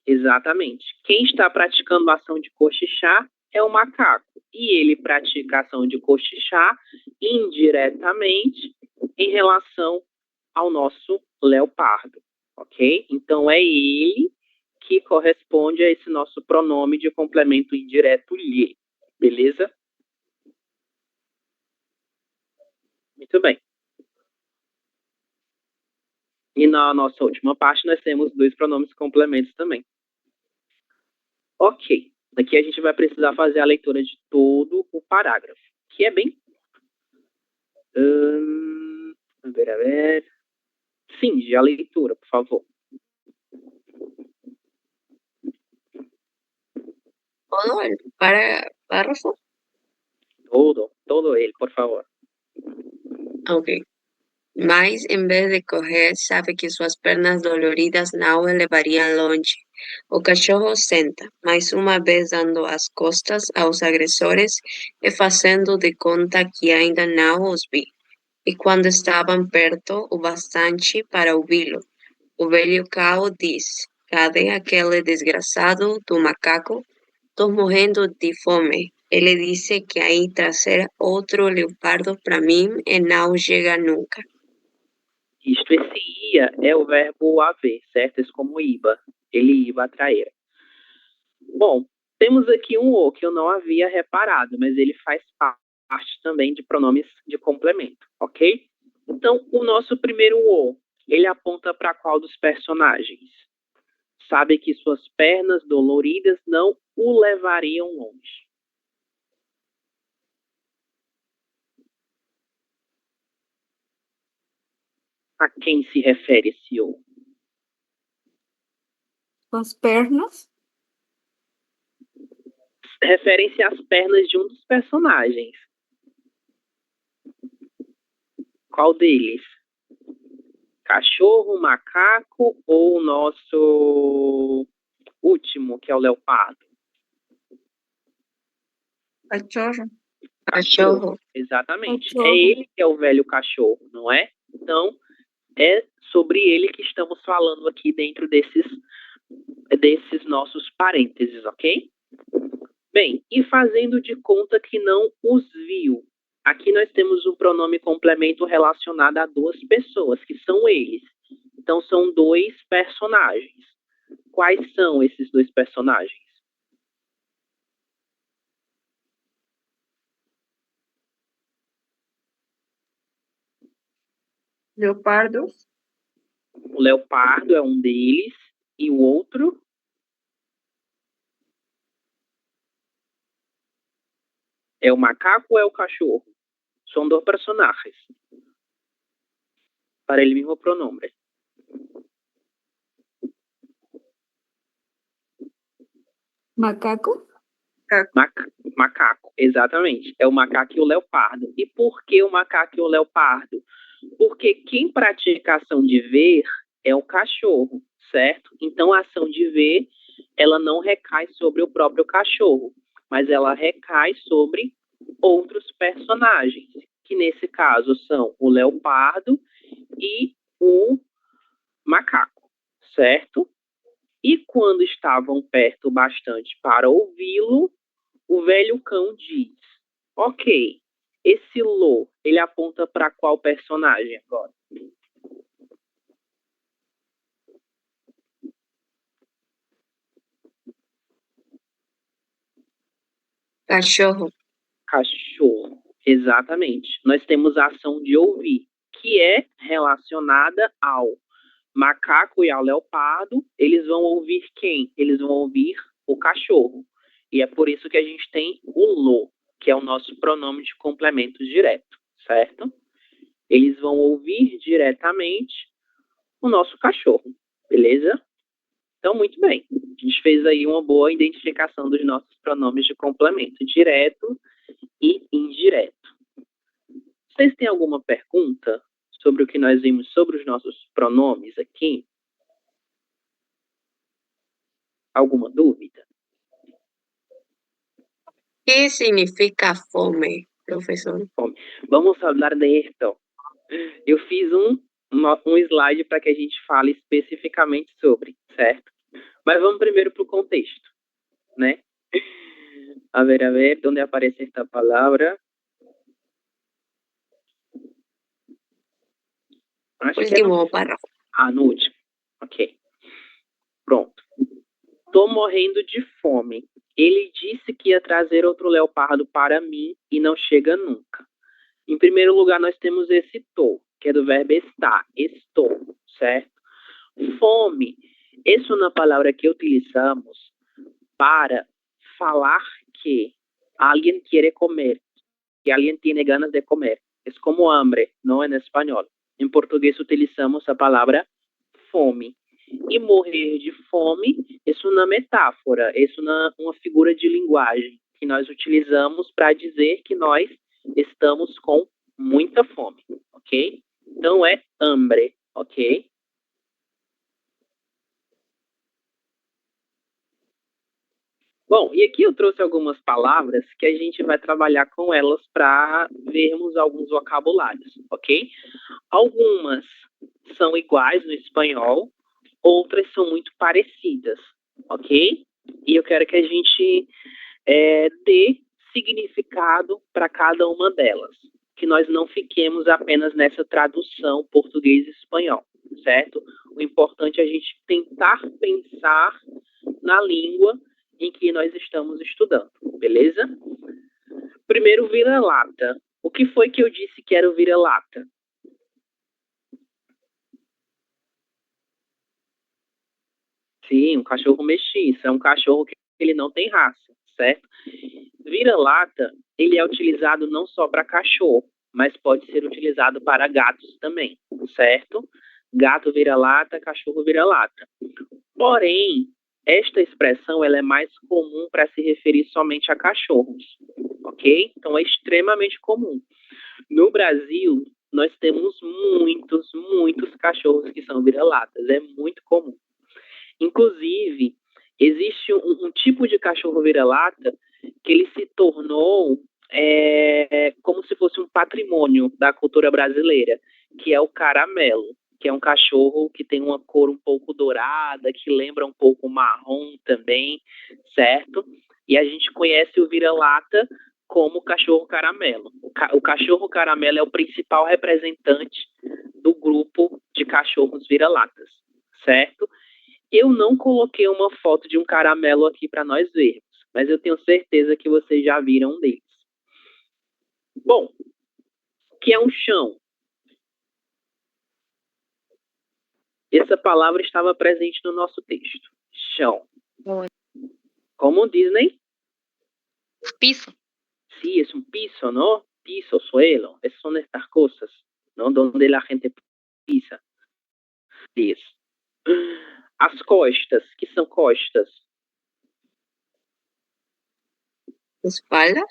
exatamente. Quem está praticando a ação de cochichar é o macaco. E ele pratica a ação de cochichar indiretamente em relação ao nosso leopardo, ok? Então, é ele que corresponde a esse nosso pronome de complemento indireto lhe, beleza? Muito bem. E na nossa última parte, nós temos dois pronomes complementos também. Ok. Aqui a gente vai precisar fazer a leitura de todo o parágrafo, que é bem curto. A ver. Sim, a leitura, por favor. Todo el párrafo. Todo ele, por favor. Ok. Mas, em vez de correr, sabe que suas pernas doloridas não o levariam longe. O cachorro senta, mais uma vez dando as costas aos agressores e fazendo de conta que ainda não os vi. E quando estavam perto o bastante para ouvi-lo, o velho cão diz: cadê aquele desgraçado do macaco? Tô morrendo de fome. Ele disse que aí trazer outro leopardo para mim e não chega nunca. Isto, esse ia é o verbo haver, certo? Esse como iba. Ele iba atrair. Bom, temos aqui um O que eu não havia reparado, mas ele faz parte também de pronomes de complemento, ok? Então, o nosso primeiro o, ele aponta para qual dos personagens? Sabe que suas pernas doloridas não o levariam longe. A quem se refere esse o? Com as pernas. Referem-se às pernas de um dos personagens. Qual deles? Cachorro, macaco ou o nosso último, que é o leopardo? Cachorro. Cachorro. Exatamente. Cachorro. É ele que é o velho cachorro, não é? Então, é sobre ele que estamos falando aqui dentro desses nossos parênteses, ok? Bem, e fazendo de conta que não os viu. Aqui nós temos um pronome complemento relacionado a duas pessoas, que são eles. Então, são dois personagens. Quais são esses dois personagens? Leopardo. O leopardo é um deles e o outro é o macaco ou é o cachorro? São dois personagens. Para el mismo pronombre. Macaco. Macaco, exatamente. É o macaco e o leopardo. E por que o macaco e o leopardo? Porque quem pratica a ação de ver é o cachorro, certo? Então a ação de ver, ela não recai sobre o próprio cachorro, mas ela recai sobre outros personagens, que nesse caso são o leopardo e o macaco, certo? E quando estavam perto bastante para ouvi-lo, o velho cão diz: ok, esse lo, ele aponta para qual personagem agora? Cachorro. Cachorro, exatamente. Nós temos a ação de ouvir, que é relacionada ao macaco e ao leopardo. Eles vão ouvir quem? Eles vão ouvir o cachorro. E é por isso que a gente tem o lo, que é o nosso pronome de complemento direto, certo? Eles vão ouvir diretamente o nosso cachorro, beleza? Então, muito bem. A gente fez aí uma boa identificação dos nossos pronomes de complemento direto e indireto. Vocês têm alguma pergunta sobre o que nós vimos sobre os nossos pronomes aqui? Alguma dúvida? ¿Qué significa fome, profesor? Vamos falar de esto. Eu fiz um slide para que a gente fale especificamente sobre, certo? Mas vamos primeiro para o contexto, né? A ver, onde aparece esta palavra? Acho que Último párrafo. no último. Ok. Pronto. Tô morrendo de fome. Ele disse que ia trazer outro leopardo para mim e não chega nunca. Em primeiro lugar, nós temos esse tô, que é do verbo estar. Estou, certo? Fome. Essa é uma palavra que utilizamos para falar que alguém quer comer, que alguém tem ganas de comer. É como hambre, não em espanhol. Em português utilizamos a palavra fome. E morrer de fome é uma metáfora, é uma figura de linguagem que nós utilizamos para dizer que nós estamos com muita fome, ok? Então é hambre, ok? Bom, e aqui eu trouxe algumas palavras que a gente vai trabalhar com elas para vermos alguns vocabulários, ok? Algumas são iguais no espanhol, outras são muito parecidas, ok? E eu quero que a gente dê significado para cada uma delas, que nós não fiquemos apenas nessa tradução português e espanhol, certo? O importante é a gente tentar pensar na língua em que nós estamos estudando, beleza? Primeiro, vira-lata. O que foi que eu disse que era o vira-lata? Sim, um cachorro mestiço. É um cachorro que ele não tem raça, certo? Vira-lata, ele é utilizado não só para cachorro, mas pode ser utilizado para gatos também, certo? Gato vira-lata, cachorro vira-lata. Porém, esta expressão ela é mais comum para se referir somente a cachorros, ok? Então é extremamente comum. No Brasil, nós temos muitos cachorros que são vira-latas, é muito comum. Inclusive, existe um tipo de cachorro vira-lata que ele se tornou como se fosse um patrimônio da cultura brasileira, que é o caramelo, que é um cachorro que tem uma cor um pouco dourada, que lembra um pouco marrom também, certo? E a gente conhece o vira-lata como cachorro caramelo. O cachorro caramelo é o principal representante do grupo de cachorros vira-latas, certo? Eu não coloquei uma foto de um caramelo aqui para nós vermos, mas eu tenho certeza que vocês já viram um deles. Bom, o que é um chão? Essa palavra estava presente no nosso texto. Chão. Como Disney? Piso. Sí, es un piso, ¿no? Piso, suelo. Esas son estas cosas, ¿no? Donde la gente pisa. Isso. As costas. Que são costas? ¿Espalda?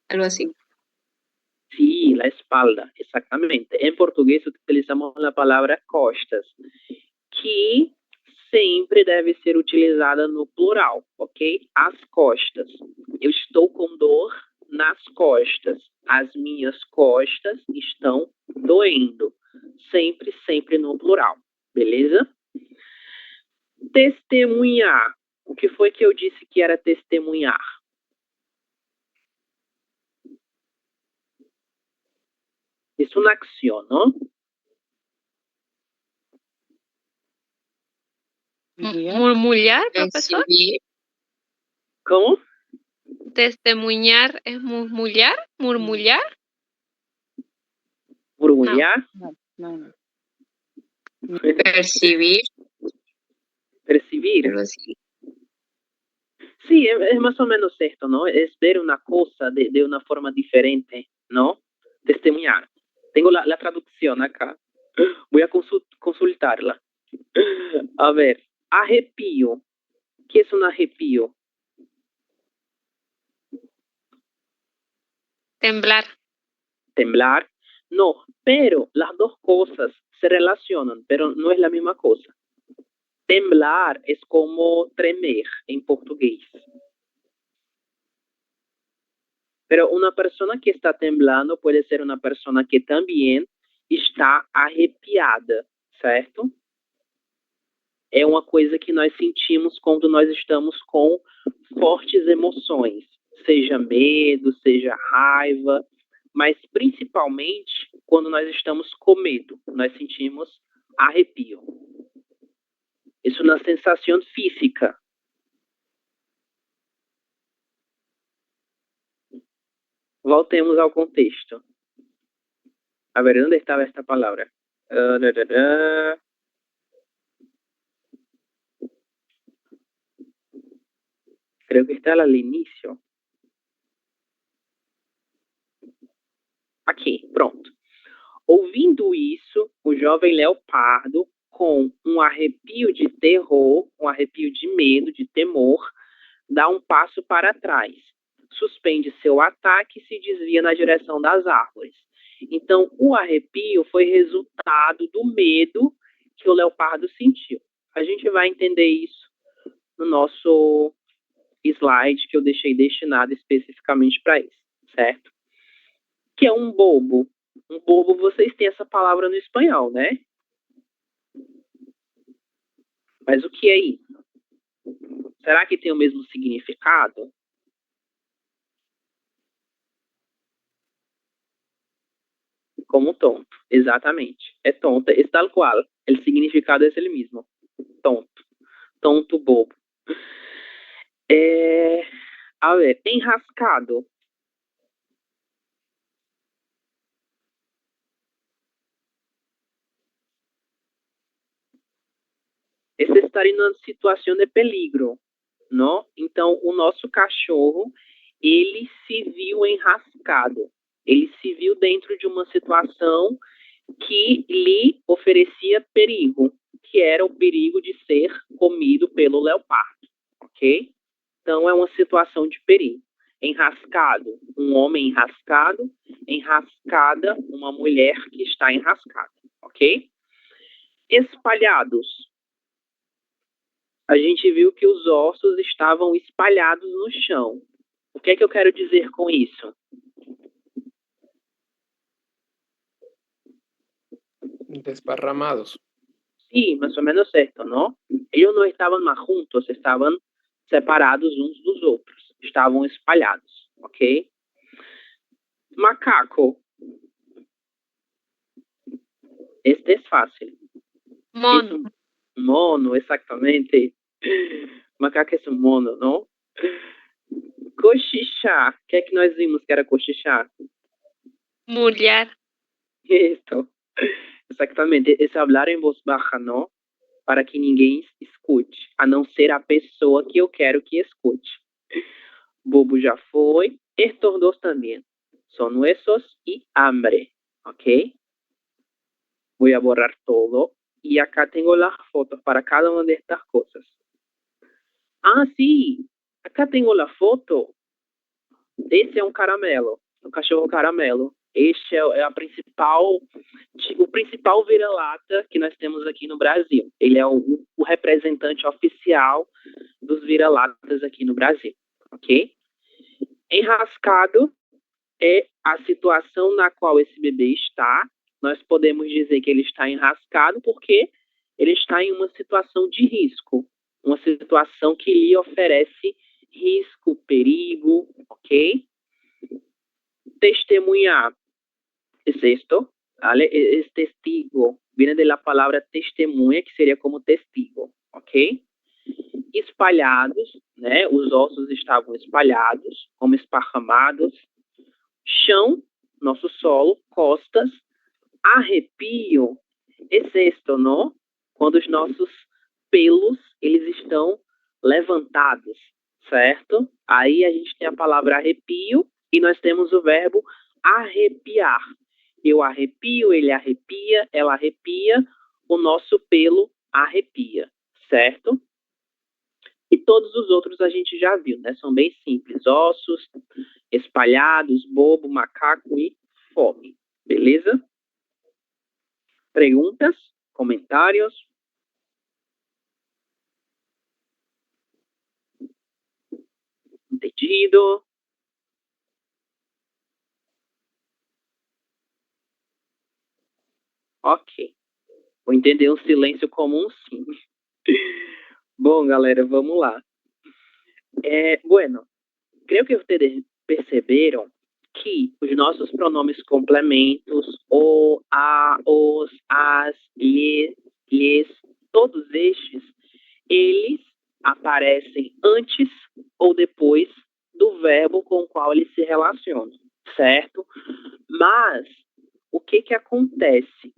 ¿Algo así? Sí, la espalda, exactamente. En português utilizamos a palavra costas, que sempre deve ser utilizada no plural, ok? As costas. Eu estou com dor nas costas. As minhas costas estão doendo. Sempre no plural, beleza? Testemunhar. O que foi que eu disse que era testemunhar? Es una acción, ¿no? Murmullar, profesor. Recibir, ¿Cómo? Testemunhar es murmullar. Murmullar. Murmullar. percibir, Percibir. algo así. Sí, es más o menos esto, ¿no? Es ver una cosa de una forma diferente, ¿no? Testemunhar. Tengo la traducción acá. Voy a consultarla. A ver, arrepio. ¿Qué es un arrepio? Temblar. Temblar. No, pero las dos cosas se relacionan, pero no es la misma cosa. Temblar es como tremer en portugués. Pero una persona que está temblando puede ser una persona que también está arrepiada, certo? É uma coisa que nós sentimos quando nós estamos com fortes emoções, seja medo, seja raiva, mas principalmente quando nós estamos com medo, nós sentimos arrepio. Isso na sensação física. Voltemos ao contexto. A ver, onde estava esta palavra? Creo que está al inicio. Aqui, pronto. Ouvindo isso, o jovem leopardo, com um arrepio de terror, um arrepio de medo, de temor, dá um passo para trás, suspende seu ataque e se desvia na direção das árvores. Então, o arrepio foi resultado do medo que o leopardo sentiu. A gente vai entender isso no nosso slide que eu deixei destinado especificamente para isso, certo? Que é um bobo. Um bobo, vocês têm essa palavra no espanhol, né? Mas o que é isso? Será que tem o mesmo significado? Como tonto, exatamente. É tonto, é tal qual. O significado é ele mesmo. Tonto. Tonto, bobo. A ver, enrascado. Esse estar em uma situação de peligro, não? Então, o nosso cachorro, ele se viu enrascado. Ele se viu dentro de uma situação que lhe oferecia perigo, que era o perigo de ser comido pelo leopardo, ok? Então, é uma situação de perigo. Enrascado, um homem enrascado. Enrascada, uma mulher que está enrascada, ok? Espalhados. A gente viu que os ossos estavam espalhados no chão. O que é que eu quero dizer com isso? Desparramados. Sí, más o menos esto, ¿no? Ellos no estaban más juntos, estaban separados uns dos outros, estavam espalhados, ok? Macaco. Este es fácil. Mono. Mono, exactamente. Macaco é um mono, não? Cochichar. O que é que nós vimos que era cochichar? Mulher. Isso. Exactamente. Esse hablar em voz baixa, não? Para que ninguém escute, a não ser a pessoa que eu quero que escute. Bobo já foi. Estos dos também. Son huesos y hambre. ¿Ok? Voy a borrar todo. Y acá tengo las fotos para cada una de estas cosas. Ah, sí. Acá tengo la foto. Esse é um caramelo. Um cachorro caramelo. Este é o principal vira-lata que nós temos aqui no Brasil. Ele é o representante oficial dos vira-latas aqui no Brasil. Ok? Enrascado é a situação na qual esse bebê está. Nós podemos dizer que ele está enrascado porque ele está em uma situação de risco, uma situação que lhe oferece risco, perigo, ok? Testemunhar es esto, ¿vale? Es testigo, viene de la palabra testemunha, que seria como testigo, ok? Espalhados, né? Os ossos estavam espalhados, como esparramados. Chão, nosso solo, costas, arrepio, es esto, não? Quando os nossos pelos, eles estão levantados, certo? Aí a gente tem a palavra arrepio e nós temos o verbo arrepiar. Eu arrepio, ele arrepia, ela arrepia, o nosso pelo arrepia, certo? E todos os outros a gente já viu, né? São bem simples. Ossos, espalhados, bobo, macaco e fome. Beleza? Perguntas? Comentários? Entendido? Ok. Vou entender um silêncio como um sim. Bom, galera, vamos lá. Bueno, creio que vocês perceberam que os nossos pronomes complementos, o, a, os, as, lhes, todos estes, eles aparecem antes ou depois do verbo com o qual eles se relacionam, certo? Mas, o que acontece?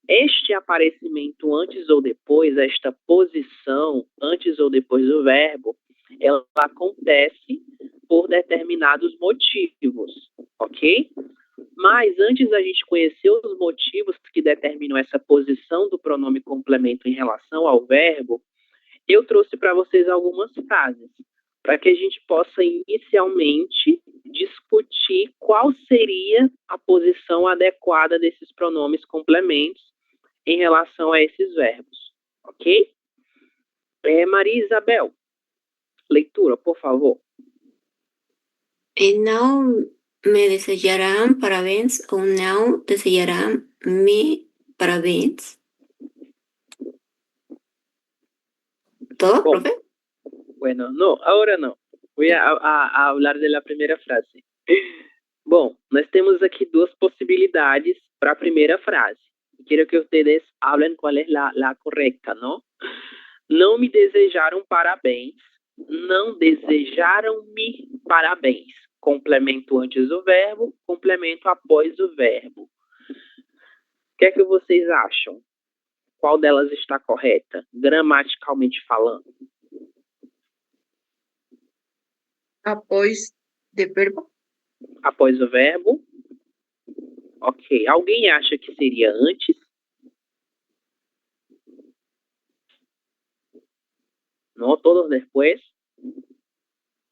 Este aparecimento antes ou depois, esta posição antes ou depois do verbo, ela acontece por determinados motivos, ok? Mas antes da gente conhecer os motivos que determinam essa posição do pronome complemento em relação ao verbo, eu trouxe para vocês algumas frases, para que a gente possa inicialmente discutir qual seria a posição adequada desses pronomes complementos em relação a esses verbos, ok? Maria Isabel, leitura, por favor. Não me desejarán parabéns ou não desejarán me parabéns? ¿Todo, Bom, profe? bueno, no, ahora no. Voy a hablar de la primera frase. Bom, nós temos aqui duas possibilidades para a primeira frase. Quero que vocês hablen qual é a correta, não? Não me desejaram parabéns, não desejaram-me parabéns. Complemento antes do verbo, complemento após o verbo. O que é que vocês acham? Qual delas está correta, gramaticalmente falando? Após de verbo. Após o verbo. Ok. Alguém acha que seria antes? Não, todos depois?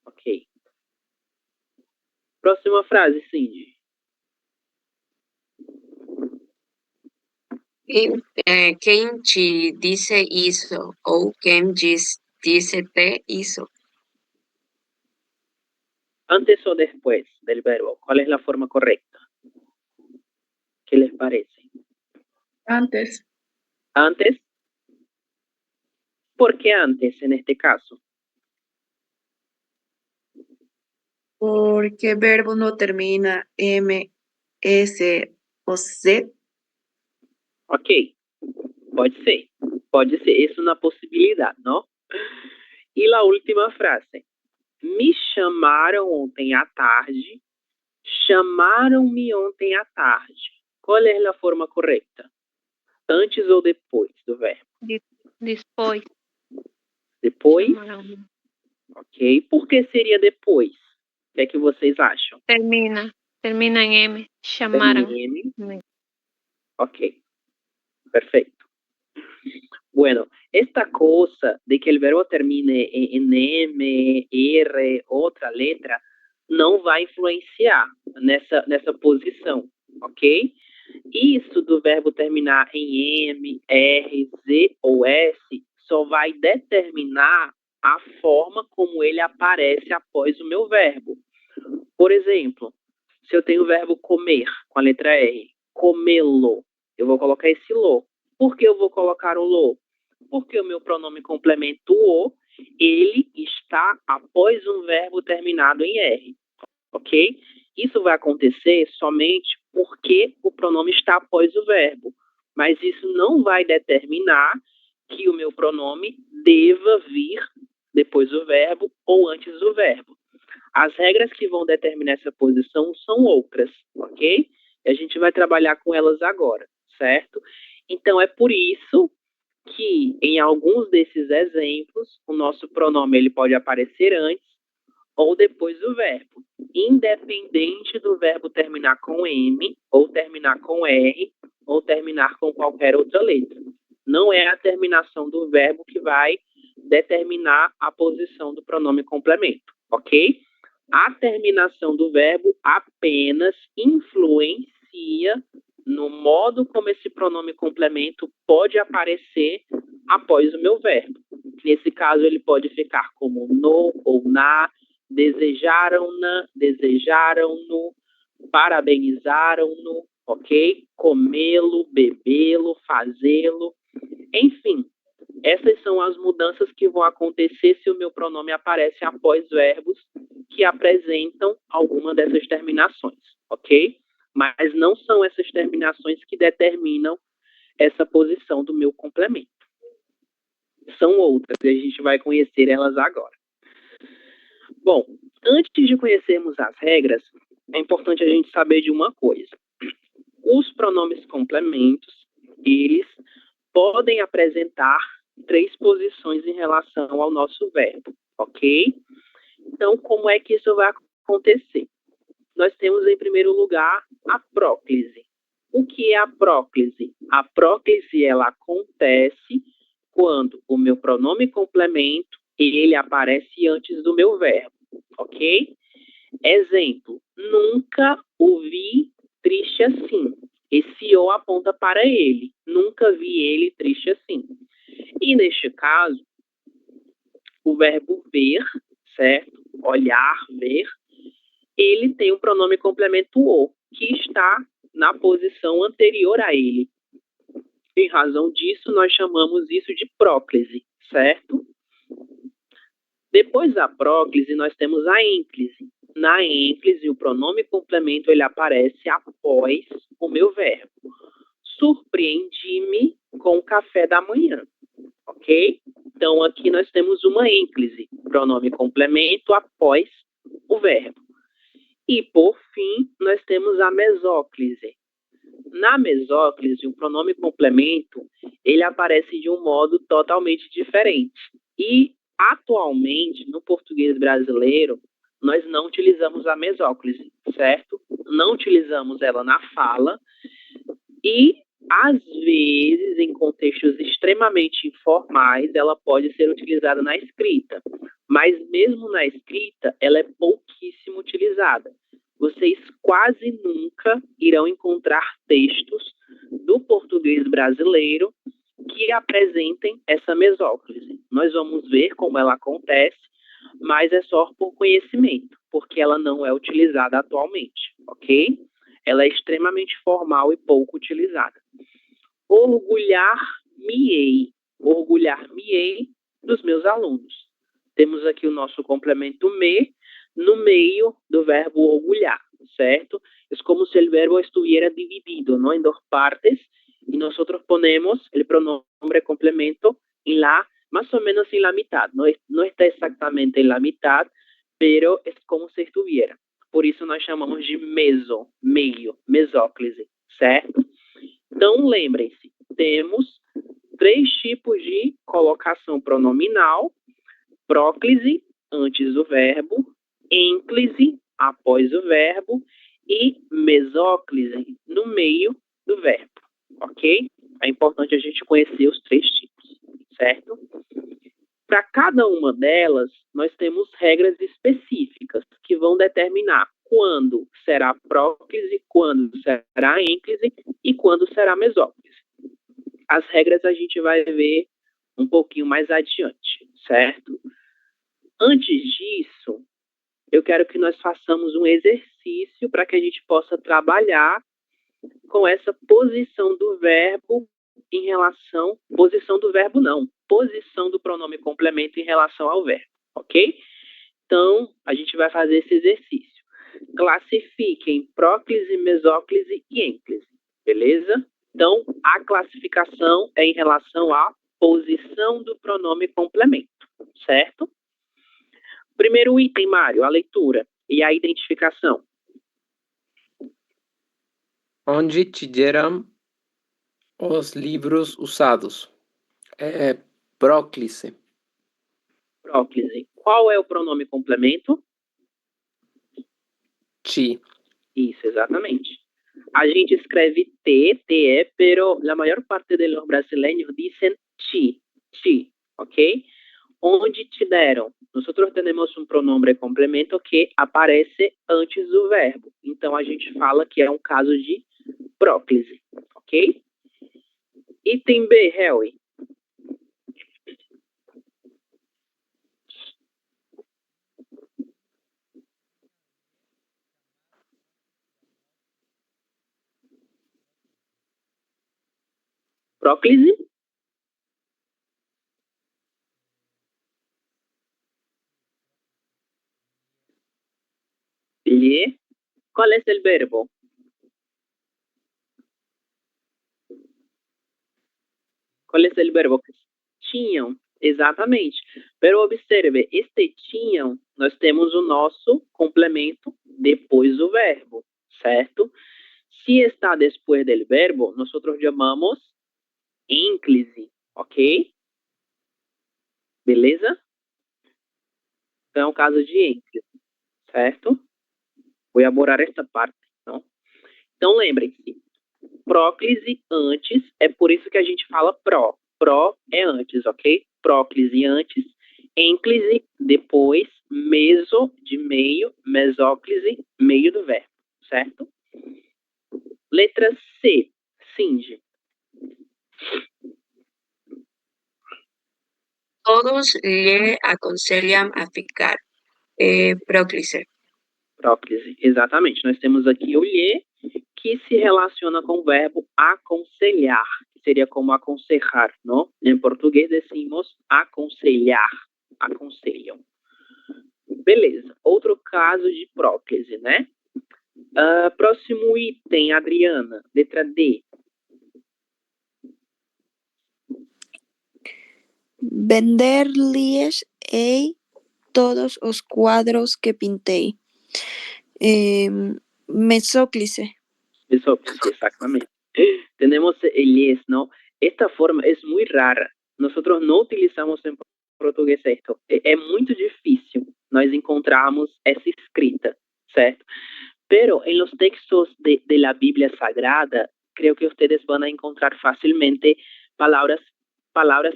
Ok. Próxima frase, Cindy. Quem te disse isso? Ou quem disse-te isso? Antes ou después del verbo. ¿Cuál es la forma correcta? ¿Qué les parece? Antes. Antes. ¿Por qué antes en este caso? Porque verbo no termina M, S o Z. Ok. Pode ser. Pode ser. Isso na possibilidade, não? E a última frase. Me chamaram ontem à tarde. Chamaram-me ontem à tarde. Qual é a forma correta? Antes ou depois do verbo? Después. Depois? Chamaram-me. Ok. Por que seria depois? O que é que vocês acham? Termina en M. Chamaram. M. Ok. Perfecto. Bueno, esta cosa de que el verbo termine en M, R, outra letra, não vai influenciar nessa posição, ok? Isso do verbo terminar em M, R, Z ou S só vai determinar a forma como ele aparece após o meu verbo. Por exemplo, se eu tenho o verbo comer com a letra R, comê-lo, eu vou colocar esse lo. Por que eu vou colocar o lo? Porque o meu pronome complemento o, ele está após um verbo terminado em R, ok? Isso vai acontecer somente porque o pronome está após o verbo, mas isso não vai determinar que o meu pronome deva vir depois do verbo ou antes do verbo. As regras que vão determinar essa posição são outras, ok? E a gente vai trabalhar com elas agora, certo? Então, é por isso que, em alguns desses exemplos, o nosso pronome ele pode aparecer antes ou depois do verbo, independente do verbo terminar com M, ou terminar com R, ou terminar com qualquer outra letra. Não é a terminação do verbo que vai determinar a posição do pronome complemento, ok? A terminação do verbo apenas influencia no modo como esse pronome complemento pode aparecer após o meu verbo. Nesse caso, ele pode ficar como no ou na, desejaram-na, desejaram-no, parabenizaram-no, ok? Comê-lo, bebê-lo, fazê-lo, enfim. Essas são as mudanças que vão acontecer se o meu pronome aparece após verbos que apresentam alguma dessas terminações, ok? Mas não são essas terminações que determinam essa posição do meu complemento. São outras, e a gente vai conhecer elas agora. Bom, antes de conhecermos as regras, é importante a gente saber de uma coisa. Os pronomes complementos, eles podem apresentar 3 posições em relação ao nosso verbo, ok? Então, como é que isso vai acontecer? Nós temos, em primeiro lugar, a próclise. O que é a próclise? A próclise, ela acontece quando o meu pronome complemento, ele aparece antes do meu verbo, ok? Exemplo, nunca o vi triste assim. Esse o aponta para ele. Nunca vi ele triste assim. E neste caso, o verbo ver, certo? Olhar, ver, ele tem um pronome complemento o, que está na posição anterior a ele. Em razão disso, nós chamamos isso de próclise, certo? Depois da próclise, nós temos a ênclise. Na ênclise, o pronome complemento ele aparece após o meu verbo. Surpreendi-me com o café da manhã, ok? Então, aqui nós temos uma ênclise, pronome complemento após o verbo. E, por fim, nós temos a mesóclise. Na mesóclise, o pronome complemento, ele aparece de um modo totalmente diferente. E, atualmente, no português brasileiro, nós não utilizamos a mesóclise, certo? Não utilizamos ela na fala e, às vezes, em contextos extremamente informais, ela pode ser utilizada na escrita. Mas, mesmo na escrita, ela é pouquíssimo utilizada. Vocês quase nunca irão encontrar textos do português brasileiro que apresentem essa mesóclise. Nós vamos ver como ela acontece, mas é só por conhecimento, porque ela não é utilizada atualmente, ok? Ela é extremamente formal e pouco utilizada. Orgulhar-me-ei. Orgulhar-me-ei dos meus alunos. Temos aqui o nosso complemento me no meio do verbo orgulhar, certo? É como se o verbo estuviera dividido, ¿no? En dos partes, y nosotros ponemos el pronombre complemento en la, más o menos en la mitad. No está exactamente en la mitad, pero es como se estuviera. Por isso nós chamamos de meso, meio, mesóclise, certo? Então, lembrem-se, temos 3 tipos de colocação pronominal: próclise, antes do verbo, ênclise, após o verbo, e mesóclise, no meio do verbo, ok? É importante a gente conhecer os 3 tipos, certo? Para cada uma delas, nós temos regras específicas que vão determinar quando será próclise, quando será ênclise e quando será mesóclise. As regras a gente vai ver um pouquinho mais adiante, certo? Antes disso, eu quero que nós façamos um exercício para que a gente possa trabalhar com essa posição do verbo em relação... Posição do verbo não, posição do pronome complemento em relação ao verbo, ok? Então, a gente vai fazer esse exercício. Classifiquem próclise, mesóclise e ênclise, beleza? Então, a classificação é em relação à posição do pronome complemento, certo? Primeiro item, Mário, a leitura e a identificação. Onde tiveram os livros usados? Próclise. Próclise. Qual é o pronome complemento? Ti. Isso, exatamente. A gente escreve te, pero la mayor parte de los brasileños dicen ti, ok? Onde te deram? Nosotros tenemos um pronome complemento que aparece antes do verbo. Então, a gente fala que é um caso de próclise, ok? Item B, Helly. Próclise. Ler. Qual é o verbo? Qual é o verbo? Tinham, exatamente. Pero observe, este tinham, nós temos o nosso complemento depois do verbo, certo? Se está depois do verbo, nós chamamos ênclise, ok? Beleza? Então é um caso de ênclise, certo? Vou elaborar esta parte, não? Então lembrem-se, próclise antes, é por isso que a gente fala pró. Pró é antes, ok? Próclise antes, ênclise depois, meso de meio, mesóclise, meio do verbo, certo? Letra C, Cindy. Todos lhe aconselham a ficar. Próclise. Próclise, exatamente. Nós temos aqui o lhe, que se relaciona com o verbo aconselhar, que seria como aconselhar, não? Em português decimos aconselhar, aconselham. Beleza, outro caso de próclise, né? Próximo item, Adriana, letra D. Vender-lhes todos os quadros que pintei. Mesóclise. Mesóclise, exactamente. Tenemos el yes, ¿no? Esta forma es muy rara. Nosotros no utilizamos en português esto. É muito difícil nós encontrarmos essa escrita, certo? Pero en los textos de la Biblia Sagrada, creo que ustedes van a encontrar fácilmente palabras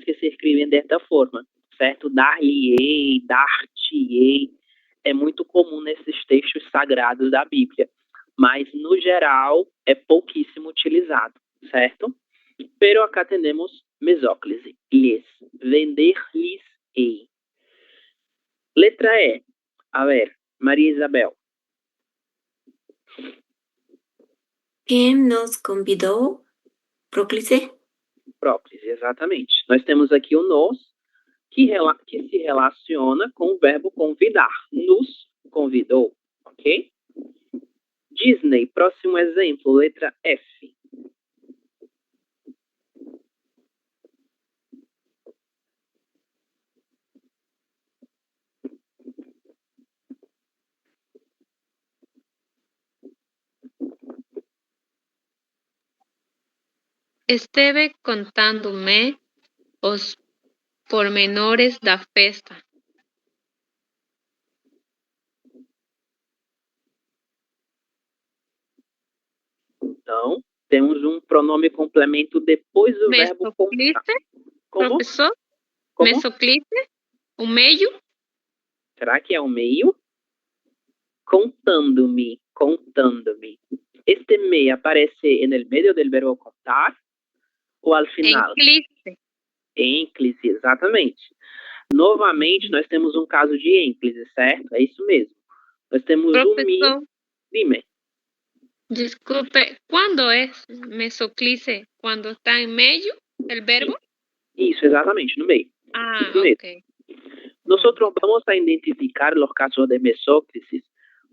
que se escrevem desta forma, certo? Dar-lhe-ei, dar-te-ei. É muito comum nesses textos sagrados da Bíblia, mas no geral é pouquíssimo utilizado, certo? Pero acá temos mesóclise, lhes, vender-lhes-ei. Letra E. A ver, Maria Isabel. Quem nos convidou? Próclise? Próclise, exatamente. Nós temos aqui o nos, que se relaciona com o verbo convidar. Nos convidou, ok? Disney, próximo exemplo, letra F. Esteve contando-me os pormenores da festa. Então, temos um pronome complemento depois do verbo contar. Mesoclise, Como? professor? Como? Mesoclise, o meio? Será que é o meio? Contando-me, contando-me. Este me aparece en el medio del verbo contar ou al final? Enclise. Ênclise, exatamente. Novamente, nós temos um caso de ênclise, certo? É isso mesmo. Nós temos o mi. Professor, Dime. desculpe, ¿cuándo es mesoclise? ¿Cuando está en medio el verbo? Isso, exatamente, no meio. Ah, Isso mesmo. ok. Nosotros vamos a identificar os casos de mesóclise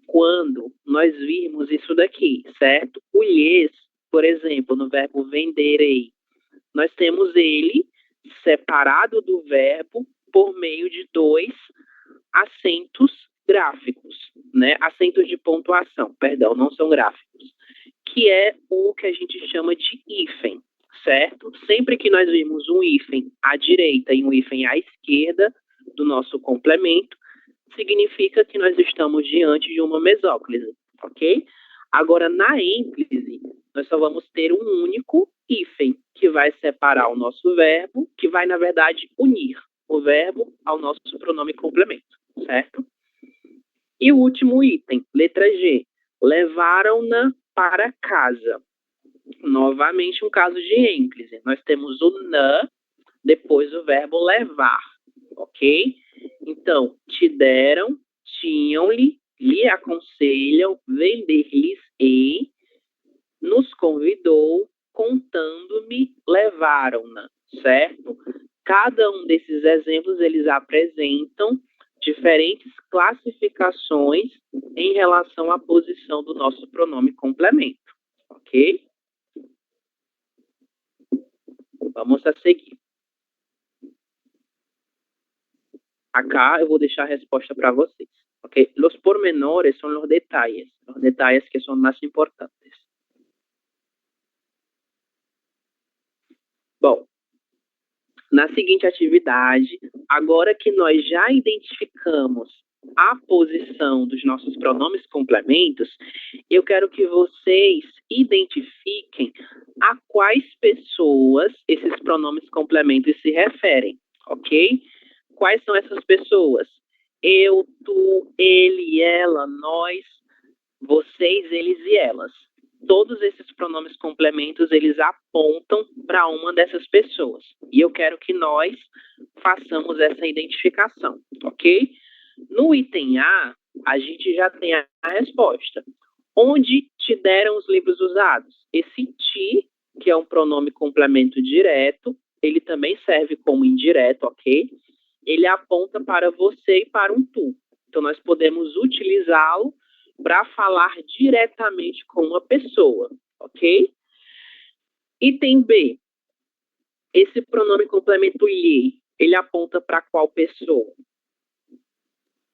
quando nós virmos isso daqui, certo? O lhes, por exemplo, no verbo venderei, nós temos ele separado do verbo por meio de dois acentos gráficos, né? Acentos de pontuação, perdão, não são gráficos, que é o que a gente chama de hífen, certo? Sempre que nós vimos um hífen à direita e um hífen à esquerda do nosso complemento, significa que nós estamos diante de uma mesóclise, ok? Agora, na ênclise, nós só vamos ter um único hífen, que vai separar o nosso verbo, que vai, na verdade, unir o verbo ao nosso pronome complemento, certo? E o último item, letra G. Levaram-na para casa. Novamente, um caso de ênclise. Nós temos o na, depois o verbo levar, ok? Então, te deram, tinham-lhe, lhe aconselham, vender-lhes-ei, nos convidou, contando-me, levaram-na, certo? Cada um desses exemplos, eles apresentam diferentes classificações em relação à posição do nosso pronome complemento, ok? Vamos a seguir. Acá eu vou deixar a resposta para vocês, ok? Los pormenores são os detalles que são mais importantes. Bom, na seguinte atividade, agora que nós já identificamos a posição dos nossos pronomes complementos, eu quero que vocês identifiquem a quais pessoas esses pronomes complementos se referem, ok? Quais são essas pessoas? Eu, tu, ele, ela, nós, vocês, eles e elas. Todos esses pronomes complementos, eles apontam para uma dessas pessoas. E eu quero que nós façamos essa identificação, ok? No item A, a gente já tem a resposta. Onde te deram os livros usados? Esse ti, que é um pronome complemento direto, ele também serve como indireto, ok? Ele aponta para você e para um tu. Então, nós podemos utilizá-lo para falar diretamente com uma pessoa, ok? Item B. Esse pronome complemento lhe, ele aponta para qual pessoa?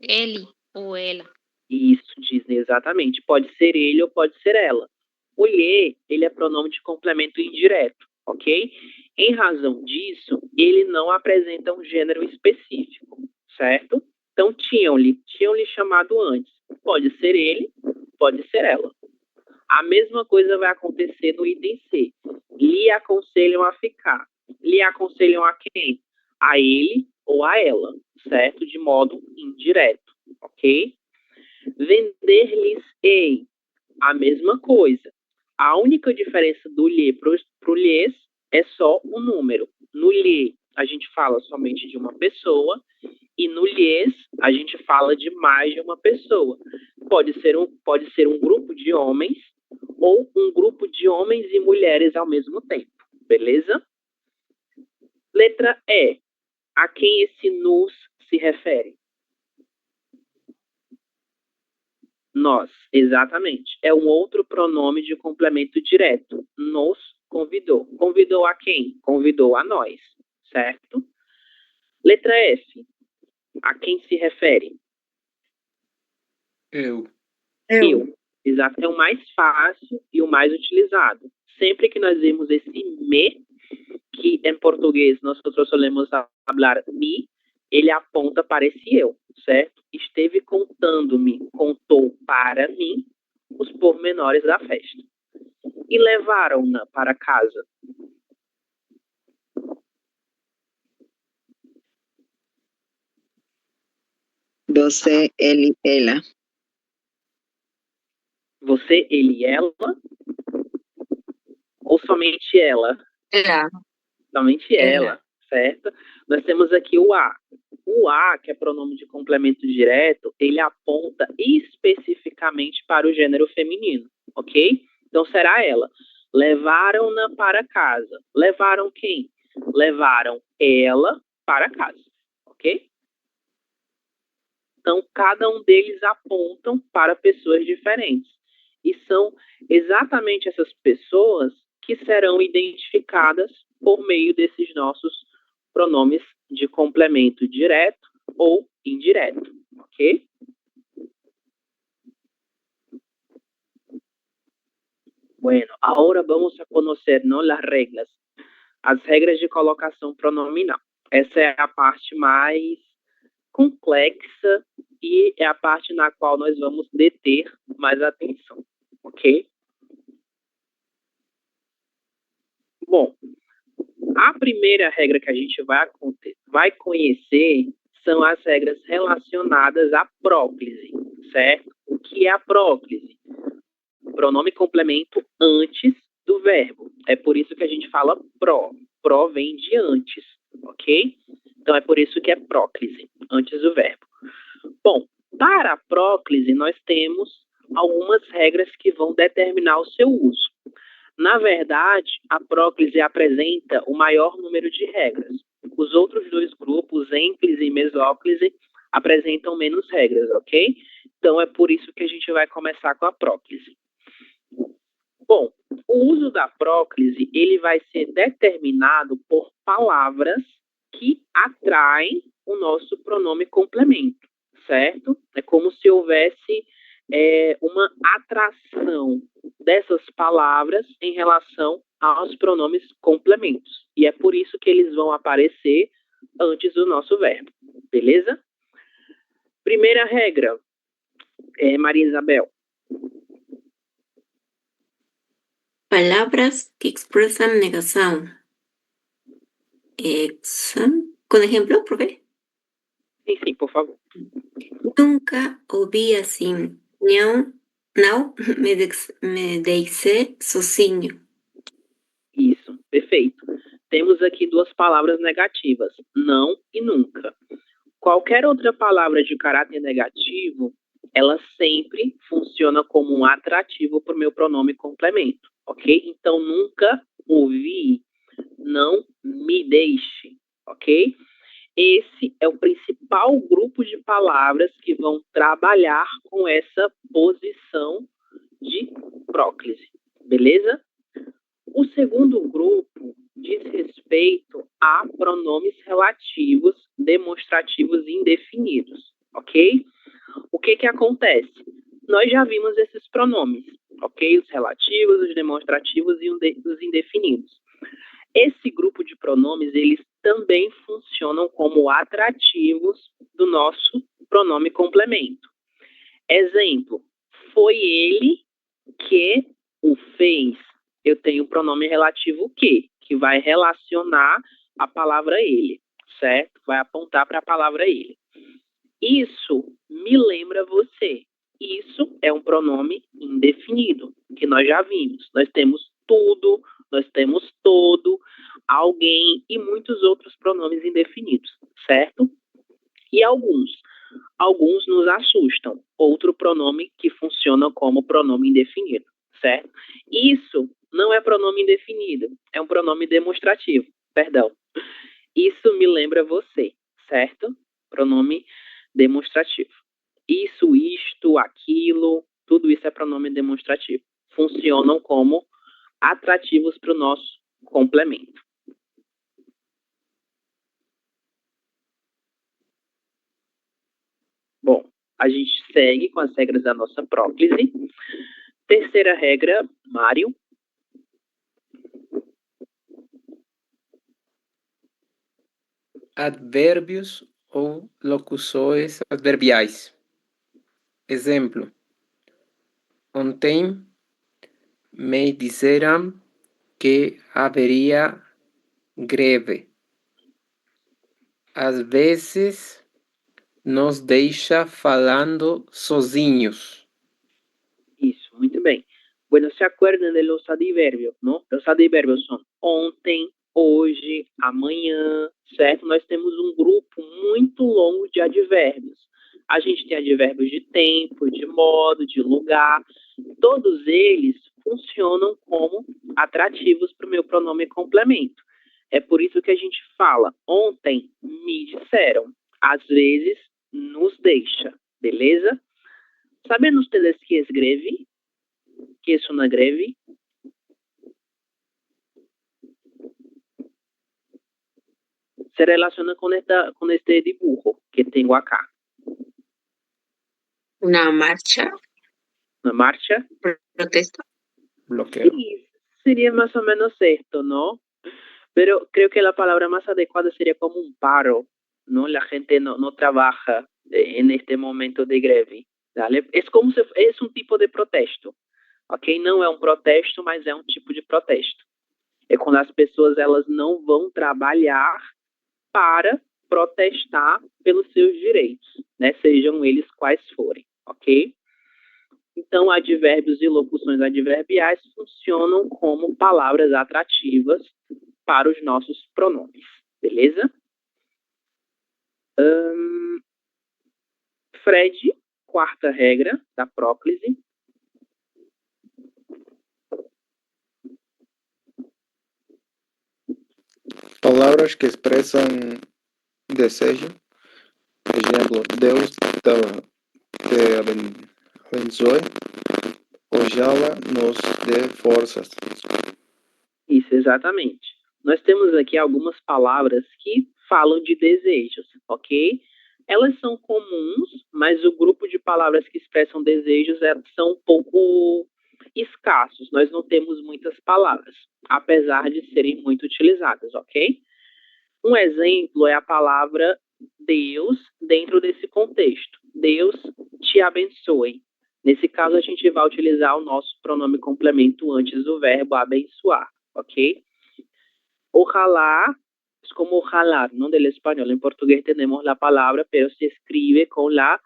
Ele ou ela. Isso, Disney, exatamente. Pode ser ele ou pode ser ela. O lhe, ele é pronome de complemento indireto, ok? Em razão disso, ele não apresenta um gênero específico, certo? Então, tinham-lhe chamado antes. Pode ser ele, pode ser ela. A mesma coisa vai acontecer no item C. Lhe aconselham a ficar. Lhe aconselham a quem? A ele ou a ela, certo? De modo indireto, ok? Vender-lhes-ei, a mesma coisa. A única diferença do lhe para o lhes é só o número. No lhe, a gente fala somente de uma pessoa, e no lhes, a gente fala de mais de uma pessoa. Pode ser um grupo de homens, ou um grupo de homens e mulheres ao mesmo tempo, beleza? Letra E. A quem esse nos se refere? Nós, exatamente. É um outro pronome de complemento direto. Nos convidou. Convidou a quem? Convidou a nós, certo? Letra F. A quem se refere? Eu. Eu. Exato. É o mais fácil e o mais utilizado. Sempre que nós vemos esse me, que em português nós solemos falar mi, ele aponta para esse eu, certo? Esteve contando-me, contou para mim os pormenores da festa. E levaram-na para casa. Você, ele, ela. Você, ele e ela? Ou somente ela? Ela. Somente Ela. ela, certo? Nós temos aqui o a. O a, que é pronome de complemento direto, ele aponta especificamente para o gênero feminino, ok? Então será ela. Levaram-na para casa. Levaram quem? Levaram ela para casa, ok? Então, cada um deles apontam para pessoas diferentes. E são exatamente essas pessoas que serão identificadas por meio desses nossos pronomes de complemento direto ou indireto, ok? Bueno, ahora vamos a conocer, ¿no? Las reglas. As regras de colocação pronominal. Essa é a parte mais complexa e é a parte na qual nós vamos deter mais atenção, ok? Bom, a primeira regra que a gente vai conhecer são as regras relacionadas à próclise, certo? O que é a próclise? Pronome complemento antes do verbo. É por isso que a gente fala pró. Pró vem de antes, ok? Então é por isso que é próclise, antes do verbo. Bom, para a próclise nós temos algumas regras que vão determinar o seu uso. Na verdade, a próclise apresenta o maior número de regras. Os outros dois grupos, ênclise e mesóclise, apresentam menos regras, ok? Então é por isso que a gente vai começar com a próclise. Bom, o uso da próclise, ele vai ser determinado por palavras que atraem o nosso pronome complemento, certo? É como se houvesse uma atração dessas palavras em relação aos pronomes complementos. E é por isso que eles vão aparecer antes do nosso verbo, beleza? Primeira regra, Maria Isabel. Palabras que expresan negación. Con ejemplo, por qué? Sim, por favor. Nunca ouvi assim. Não me deixe sozinho. Isso, perfeito. Temos aqui duas palavras negativas, não e nunca. Qualquer outra palavra de caráter negativo, ela sempre funciona como um atrativo para o meu pronome complemento, ok? Então, nunca ouvi, não me deixe, ok? Esse é o principal grupo de palavras que vão trabalhar com essa posição de próclise, beleza? O segundo grupo diz respeito a pronomes relativos demonstrativos indefinidos, ok? O que acontece? Nós já vimos esses pronomes, ok? Os relativos, os demonstrativos e os indefinidos. Esse grupo de pronomes, eles também funcionam como atrativos do nosso pronome complemento. Exemplo, foi ele que o fez. Eu tenho o pronome relativo que vai relacionar a palavra ele, certo? Vai apontar para a palavra ele. Isso me lembra você. Isso é um pronome indefinido, que nós já vimos. Nós temos tudo, nós temos todo, alguém e muitos outros pronomes indefinidos, certo? E alguns nos assustam. Outro pronome que funciona como pronome indefinido, certo? Isso não é pronome indefinido, é um pronome demonstrativo, perdão. Isso me lembra você, certo? Pronome demonstrativo. Isso, isto, aquilo, tudo isso é pronome demonstrativo. Funcionam como atrativos para o nosso complemento. Bom, a gente segue com as regras da nossa próclise. Terceira regra, Mário. Advérbios ou locuções adverbiais. Exemplo: ontem me disseram que haveria greve. Às vezes nos deixa falando sozinhos. Isso, muito bem. Bueno, ¿se acuerdan de los adverbios, no? Los adverbios são ontem, hoje, amanhã, certo? Nós temos um grupo muito longo de advérbios. A gente tem advérbios de tempo, de modo, de lugar. Todos eles funcionam como atrativos para o meu pronome complemento. É por isso que a gente fala, ontem me disseram, às vezes nos deixa, beleza? ¿Saben ustedes qué es greve? ¿Qué es una greve? Se relaciona con este dibujo que tengo acá. Una marcha, Una marcha. protesta. Bloqueo. Sí, sería más o menos esto, ¿no? Pero creo que la palabra más adecuada sería como un paro, ¿no? La gente no trabaja en este momento de greve, ¿vale? Es como se es un tipo de protesto, ok? Não é um protesto, mas é um tipo de protesto. É quando as pessoas elas não vão trabalhar para protestar pelos seus direitos, né? Sejam eles quais forem, ok? Então, advérbios e locuções adverbiais funcionam como palavras atrativas para os nossos pronomes, beleza? Fred, quarta regra da próclise. Palavras que expressam desejo. Por exemplo, Deus te abençoe. Ojalá nos dê forças. Isso, exatamente. Nós temos aqui algumas palavras que falam de desejos, ok? Elas são comuns, mas o grupo de palavras que expressam desejos são um pouco escassos. Nós não temos muitas palavras, apesar de serem muito utilizadas, ok? Um exemplo é a palavra Deus dentro desse contexto. Deus te abençoe. Nesse caso, a gente vai utilizar o nosso pronome complemento antes do verbo abençoar, ok? Ojalá, es como ojalá, ¿no? Del español. En portugués tenemos la palabra, pero se escribe con la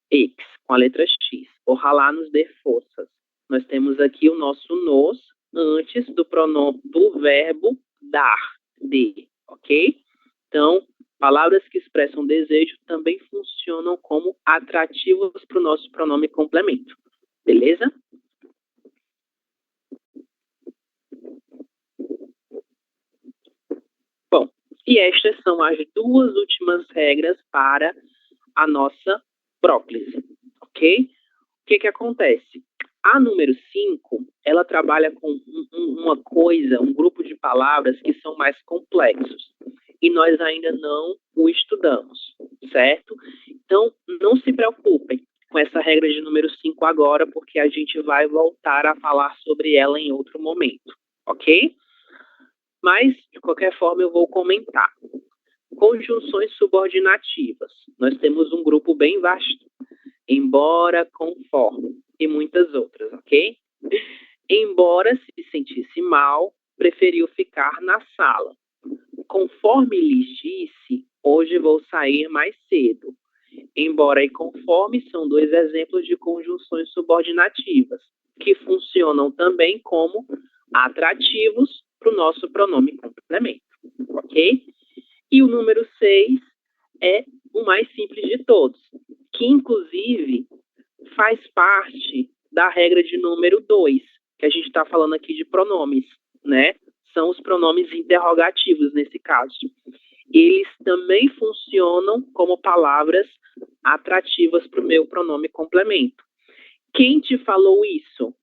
X, com a letra X. Ojalá nos dê forças. Nós temos aqui o nosso nos antes do pronome, do verbo dar, de, ok? Então, palavras que expressam desejo também funcionam como atrativos para o nosso pronome complemento. Beleza? Bom, e estas são as duas últimas regras para a nossa próclise, ok? O que acontece? A número 5, ela trabalha com uma coisa, um grupo de palavras que são mais complexos. e nós ainda não o estudamos, certo? Então, não se preocupem com essa regra de número 5 agora, porque a gente vai voltar a falar sobre ela em outro momento, ok? Mas, de qualquer forma, eu vou comentar. Conjunções subordinativas. Nós temos um grupo bem vasto. Embora, conforme, e muitas outras, ok? Embora se sentisse mal, preferiu ficar na sala. Conforme lhes disse, hoje vou sair mais cedo. Embora e conforme são dois exemplos de conjunções subordinativas, que funcionam também como atrativos para o nosso pronome complemento, ok? E o número 6 é o mais simples de todos, que inclusive faz parte da regra de número 2, que a gente está falando aqui de pronomes, né? São os pronomes interrogativos nesse caso. Eles também funcionam como palavras atrativas para o meu pronome complemento. Quem te falou isso?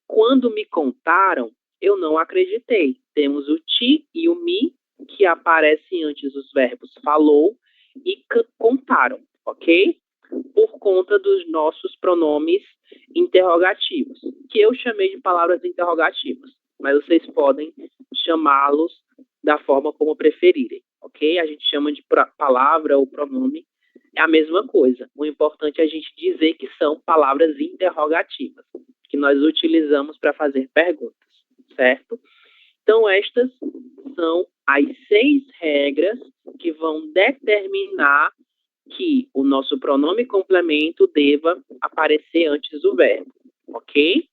Quando me contaram, eu não acreditei. Temos o ti e o mi, que aparecem antes dos verbos falou e contaram, ok? Por conta dos nossos pronomes interrogativos, que eu chamei de palavras interrogativas, mas vocês podem chamá-los da forma como preferirem, ok? A gente chama de palavra ou pronome, é a mesma coisa. O importante é a gente dizer que são palavras interrogativas, que nós utilizamos para fazer perguntas, certo? Então, estas são as 6 regras que vão determinar que o nosso pronome complemento deva aparecer antes do verbo, ok?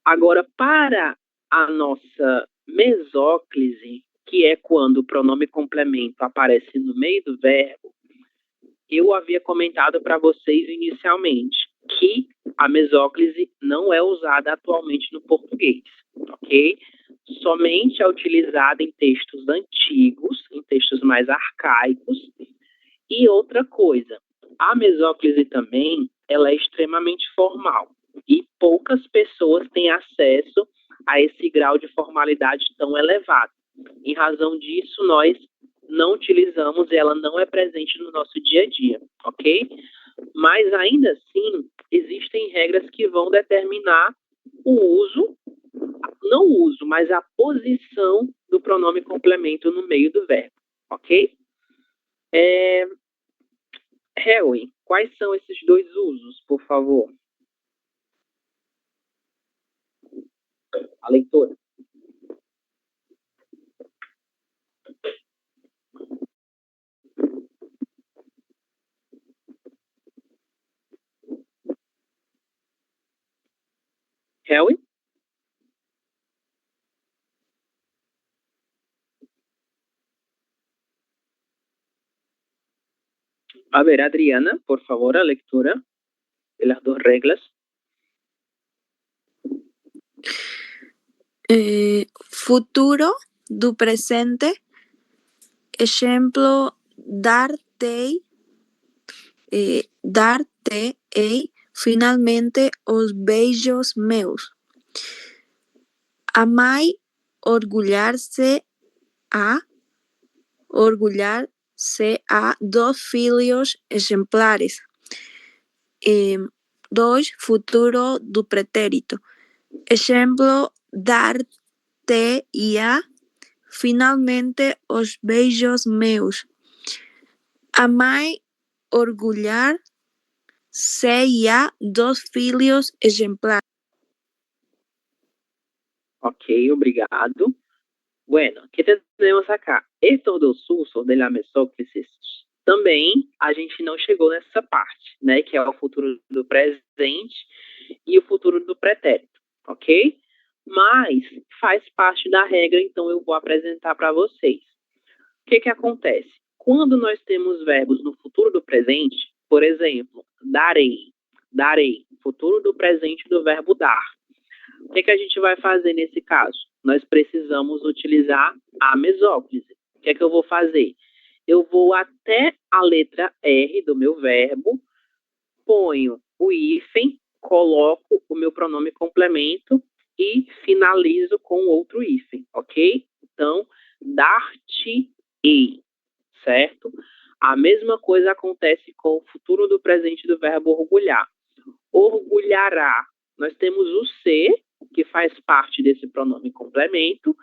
Agora, para a nossa mesóclise, que é quando o pronome complemento aparece no meio do verbo, eu havia comentado para vocês inicialmente que a mesóclise não é usada atualmente no português, ok? Somente é utilizada em textos antigos, em textos mais arcaicos. E outra coisa, a mesóclise também, ela é extremamente formal e poucas pessoas têm acesso a esse grau de formalidade tão elevado. Em razão disso, nós não utilizamos e ela não é presente no nosso dia a dia, ok? Mas ainda assim, existem regras que vão determinar o uso, não o uso, mas a posição do pronome complemento no meio do verbo, ok? Harry, quais são esses 2 usos, por favor? A leitura. Harry? A ver, Adriana, por favor, a lectura de las 2 reglas. Futuro do presente. Exemplo, dar-te-ei, finalmente os beijos meus. A mãe orgulhar-se a 2 filhos exemplares. 2. Futuro do pretérito. Exemplo, dar-te-ia finalmente os beijos meus. A mãe orgulhar-se-ia 2 filhos exemplares. Ok, obrigado. Bueno, ¿qué tenemos acá? Estos 2 usos de la mesóclise, também a gente não chegou nessa parte, né? Que é o futuro do presente e o futuro do pretérito, ok? Mas faz parte da regra, então eu vou apresentar para vocês. O que acontece? Quando nós temos verbos no futuro do presente, por exemplo, darei, futuro do presente do verbo dar. O que a gente vai fazer nesse caso? Nós precisamos utilizar a mesóclise. O que eu vou fazer? Eu vou até a letra R do meu verbo, ponho o hífen, coloco o meu pronome complemento e finalizo com outro hífen, ok? Então, dar-te-ei, certo? A mesma coisa acontece com o futuro do presente do verbo orgulhar. Orgulhará. Nós temos o ser, que faz parte desse pronome complemento,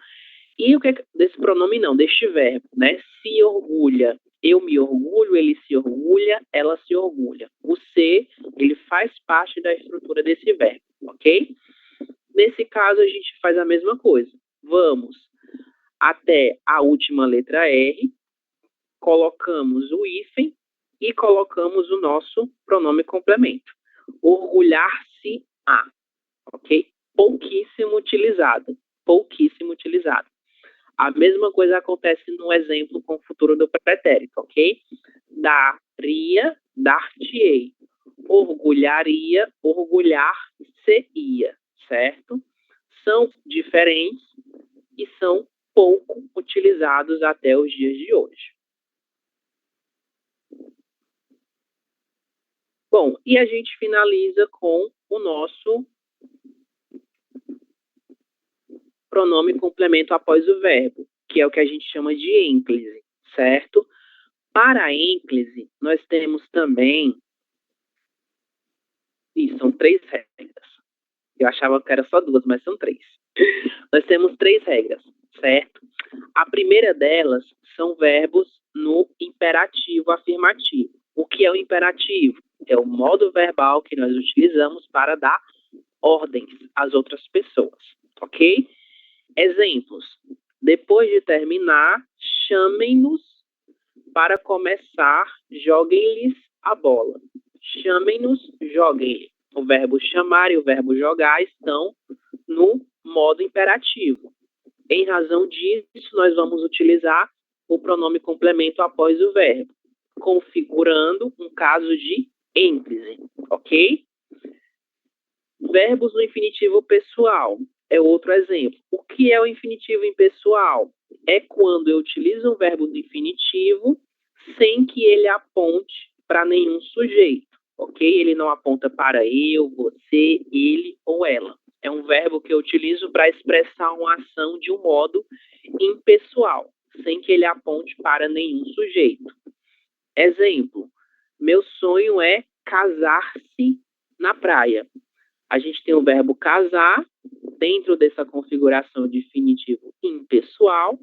e o que é desse pronome não, deste verbo, né? Se orgulha. Eu me orgulho, ele se orgulha, ela se orgulha. O ser, ele faz parte da estrutura desse verbo, ok? Nesse caso, a gente faz a mesma coisa. Vamos até a última letra R, colocamos o hífen e colocamos o nosso pronome complemento. Orgulhar-se-á, ok? Pouquíssimo utilizado, pouquíssimo utilizado. A mesma coisa acontece no exemplo com o futuro do pretérito, ok? Daria, dar-te-ei. Orgulharia, orgulhar-se-ia, certo? São diferentes e são pouco utilizados até os dias de hoje. Bom, e a gente finaliza com o nosso pronome complemento após o verbo, que é o que a gente chama de ênclise, certo? Para a ênclise, nós temos também... são 3 regras. Eu achava que era só 2, mas são 3. Nós temos 3 regras, certo? A primeira delas são verbos no imperativo afirmativo. O que é o imperativo? É o modo verbal que nós utilizamos para dar ordens às outras pessoas, ok? Exemplos. Depois de terminar, chamem-nos para começar, joguem-lhes a bola. Chamem-nos, joguem. O verbo chamar e o verbo jogar estão no modo imperativo. Em razão disso, nós vamos utilizar o pronome complemento após o verbo, configurando um caso de ênclise, ok? Verbos no infinitivo pessoal é outro exemplo. O que é o infinitivo impessoal? É quando eu utilizo um verbo no infinitivo sem que ele aponte para nenhum sujeito, ok? Ele não aponta para eu, você, ele ou ela. É um verbo que eu utilizo para expressar uma ação de um modo impessoal, sem que ele aponte para nenhum sujeito. Exemplo, meu sonho é casar-se na praia. A gente tem o verbo casar dentro dessa configuração de infinitivo impessoal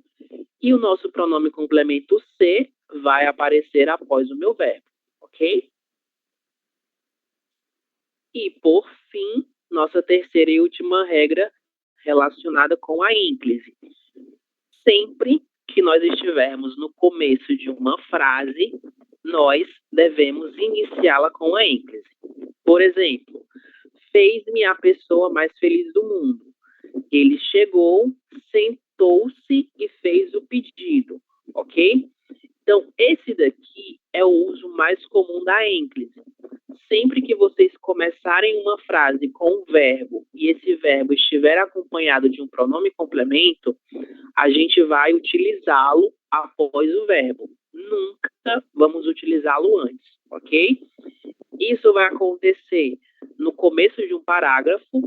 e o nosso pronome complemento ser vai aparecer após o meu verbo, ok? E, por fim, nossa terceira e última regra relacionada com a ênclise. Sempre que nós estivermos no começo de uma frase, nós devemos iniciá-la com a ênclise. Por exemplo, fez-me a pessoa mais feliz do mundo. Ele chegou, sentou-se e fez o pedido, ok? Então, esse daqui é o uso mais comum da ênclise. Sempre que vocês começarem uma frase com um verbo e esse verbo estiver acompanhado de um pronome complemento, a gente vai utilizá-lo após o verbo. Nunca vamos utilizá-lo antes, ok? Isso vai acontecer no começo de um parágrafo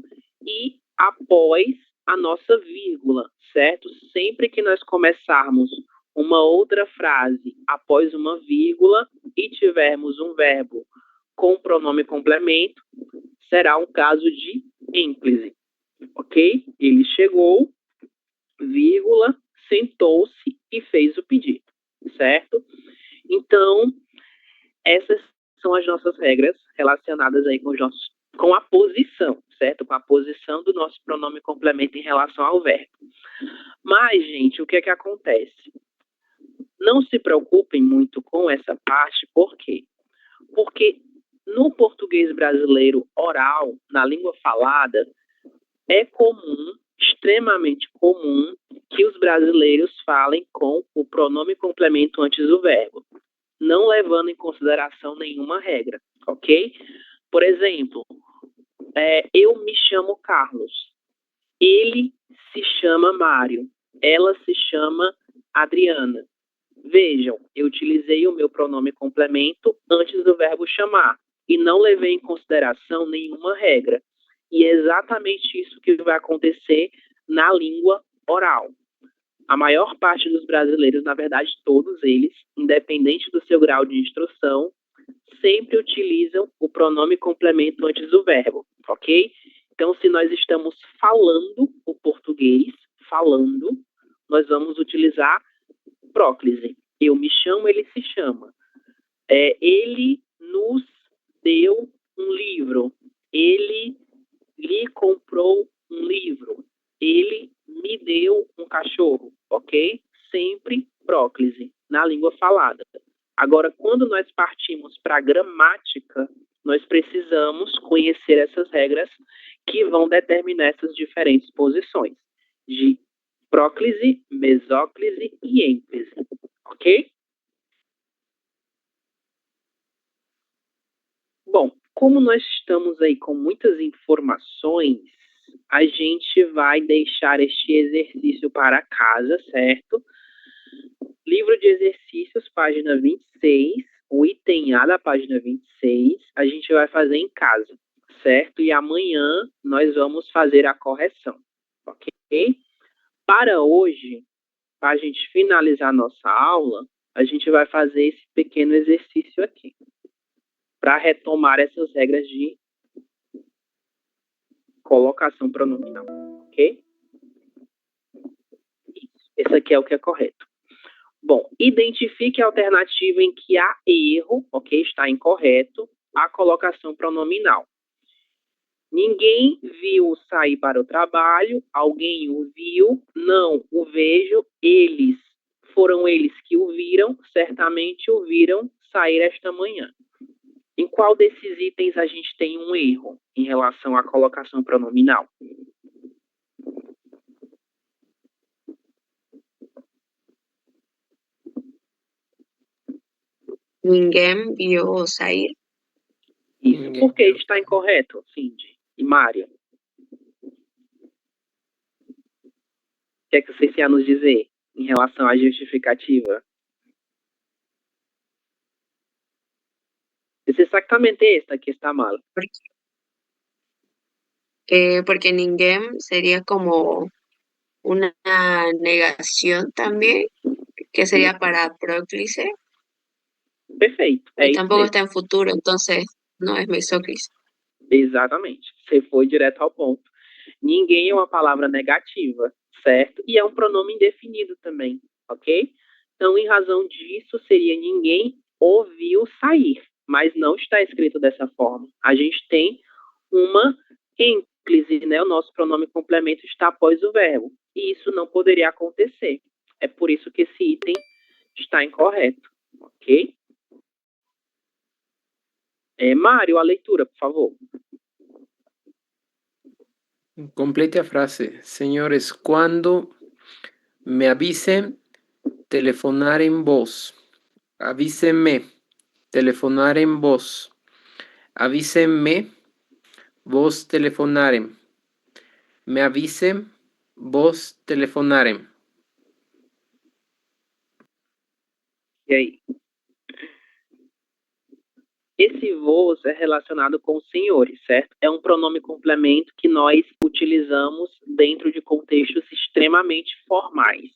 e após a nossa vírgula, certo? Sempre que nós começarmos uma outra frase após uma vírgula e tivermos um verbo com pronome complemento, será um caso de ênclise, ok? Ele chegou, vírgula, sentou-se e fez o pedido, certo? Então, essas são as nossas regras relacionadas aí com a posição, certo? Com a posição do nosso pronome complemento em relação ao verbo. Mas, gente, o que é que acontece? Não se preocupem muito com essa parte, por quê? Porque no português brasileiro oral, na língua falada, é comum, extremamente comum, que os brasileiros falem com o pronome complemento antes do verbo, não levando em consideração nenhuma regra, ok? Por exemplo, eu me chamo Carlos, ele se chama Mário, ela se chama Adriana. Vejam, eu utilizei o meu pronome complemento antes do verbo chamar e não levei em consideração nenhuma regra. E é exatamente isso que vai acontecer na língua oral. A maior parte dos brasileiros, na verdade todos eles, independente do seu grau de instrução, sempre utilizam o pronome complemento antes do verbo, ok? Então, se nós estamos falando o português, nós vamos utilizar próclise. Eu me chamo, ele se chama. Ele nos deu um livro. Ele lhe comprou um livro. Ele me deu um cachorro, ok? Sempre próclise, na língua falada. Agora, quando nós partimos para a gramática, nós precisamos conhecer essas regras que vão determinar essas diferentes posições de próclise, mesóclise e ênclise, ok? Bom, como nós estamos aí com muitas informações, a gente vai deixar este exercício para casa, certo? Livro de exercícios, página 26, o item A da página 26, a gente vai fazer em casa, certo? E amanhã nós vamos fazer a correção, ok? Para hoje, para a gente finalizar nossa aula, a gente vai fazer esse pequeno exercício aqui, para retomar essas regras de colocação pronominal, ok? Isso. Esse aqui é o que é correto. Bom, identifique a alternativa em que há erro, ok? Está incorreto, a colocação pronominal. Ninguém viu sair para o trabalho, alguém o viu, não o vejo, eles, foram eles que o viram, certamente o viram sair esta manhã. Em qual desses itens a gente tem um erro em relação à colocação pronominal? Ninguém viu sair. Isso. Ninguém Por que viu está sair. incorreto, Cindy e Mária? O que é que vocês têm a nos dizer em relação à justificativa? Es exactamente esta que está mal. Porque ninguém sería como una negación también, que sería para próclise, Perfeito. É y isso tampoco mesmo. está en futuro, entonces no es mesóclise. Exatamente. Você foi direto ao ponto. Ninguém é uma palavra negativa, certo? E é um pronome indefinido também, ok? Então, em razão disso, seria ninguém ouviu sair, mas não está escrito dessa forma. A gente tem uma ênclise, né? O nosso pronome complemento está após o verbo. E isso não poderia acontecer. É por isso que esse item está incorreto, ok? Mário, a leitura, por favor. Complete a frase. Señores, cuando me avisen, telefonar en voz. Avísenme, telefonar en voz. Avísenme, vos telefonarem. Me avisen, vos telefonarem. E aí? Esse vos é relacionado com senhores, certo? É um pronome complemento que nós utilizamos dentro de contextos extremamente formais.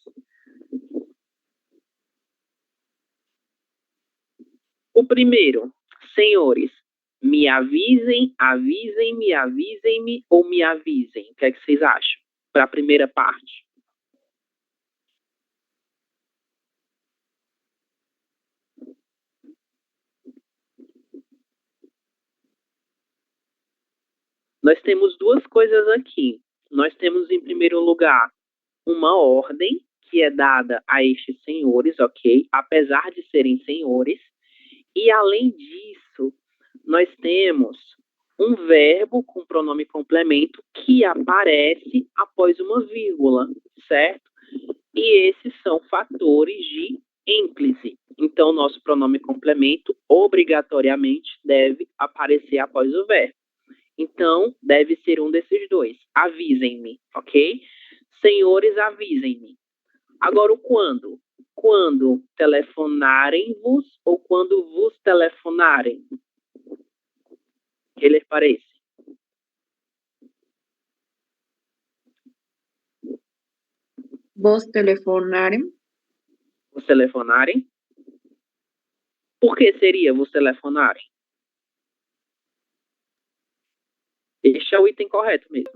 O primeiro, senhores, me avisem, avisem-me, avisem-me ou me avisem. O que é que vocês acham? Para a primeira parte. Nós temos duas coisas aqui. Nós temos, em primeiro lugar, uma ordem que é dada a estes senhores, ok? Apesar de serem senhores. E, além disso, nós temos um verbo com pronome complemento que aparece após uma vírgula, certo? E esses são fatores de ênclise. Então, nosso pronome complemento obrigatoriamente deve aparecer após o verbo. Então, deve ser um desses dois. Avisem-me, ok? Senhores, avisem-me. Agora, o quando? Quando telefonarem-vos ou quando vos telefonarem? O que lhes parece? vos telefonarem, Vos telefonarem. Por que seria vos telefonarem? Este é o item correto mesmo.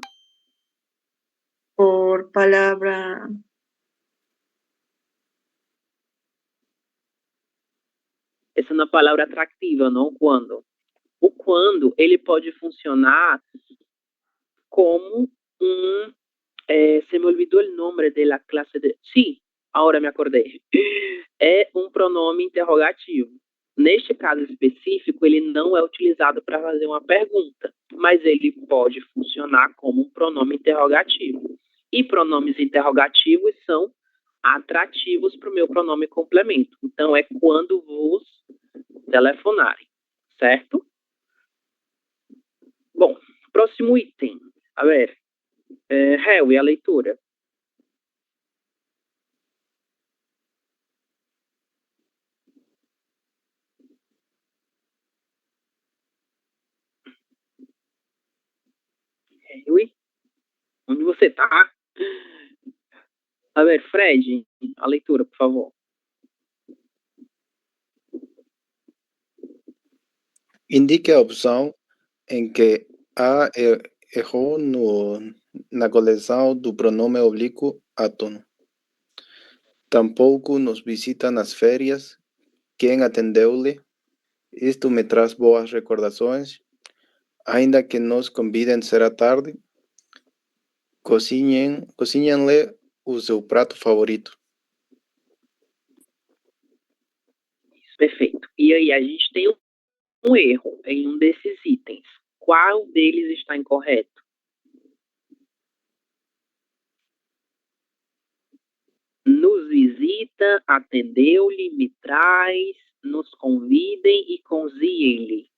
por palavra Essa é uma palavra atrativa, não quando. O quando, ele pode funcionar como um... se me olvidou o nome de la clase de... Sim, agora me acordei. É um pronome interrogativo. Neste caso específico, ele não é utilizado para fazer uma pergunta, mas ele pode funcionar como um pronome interrogativo. E pronomes interrogativos são atrativos para o meu pronome complemento. Então, é quando vos telefonarem, certo? Bom, próximo item. A ver, Harry, a leitura. Harry, onde você tá? A ver, Fred, a leitura, por favor. Indique a opção em que A errou na coleção do pronome oblíquo átono. Tampouco nos visita nas férias. Quem atendeu-lhe? Isto me traz boas recordações. Ainda que nos convidem será tarde. Cozinhem-lhe o seu prato favorito. Perfeito. E aí, a gente tem um erro em um desses itens. Qual deles está incorreto? Nos visita, atendeu-lhe, me traz, nos convidem e cozinhem-lhe.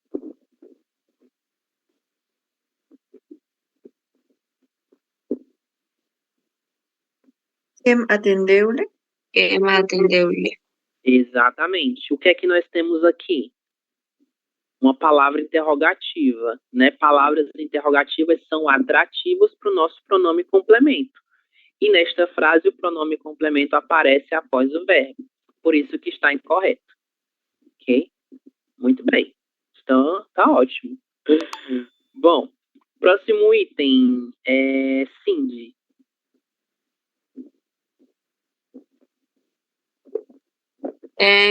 quem atendeu-lhe, Quem atendeu-lhe? Exatamente. O que é que nós temos aqui? Uma palavra interrogativa, né? Palavras interrogativas são atrativas para o nosso pronome complemento. E nesta frase, o pronome complemento aparece após o verbo. Por isso que está incorreto. Ok? Muito bem. Então, tá ótimo. Bom, próximo item é Cindy.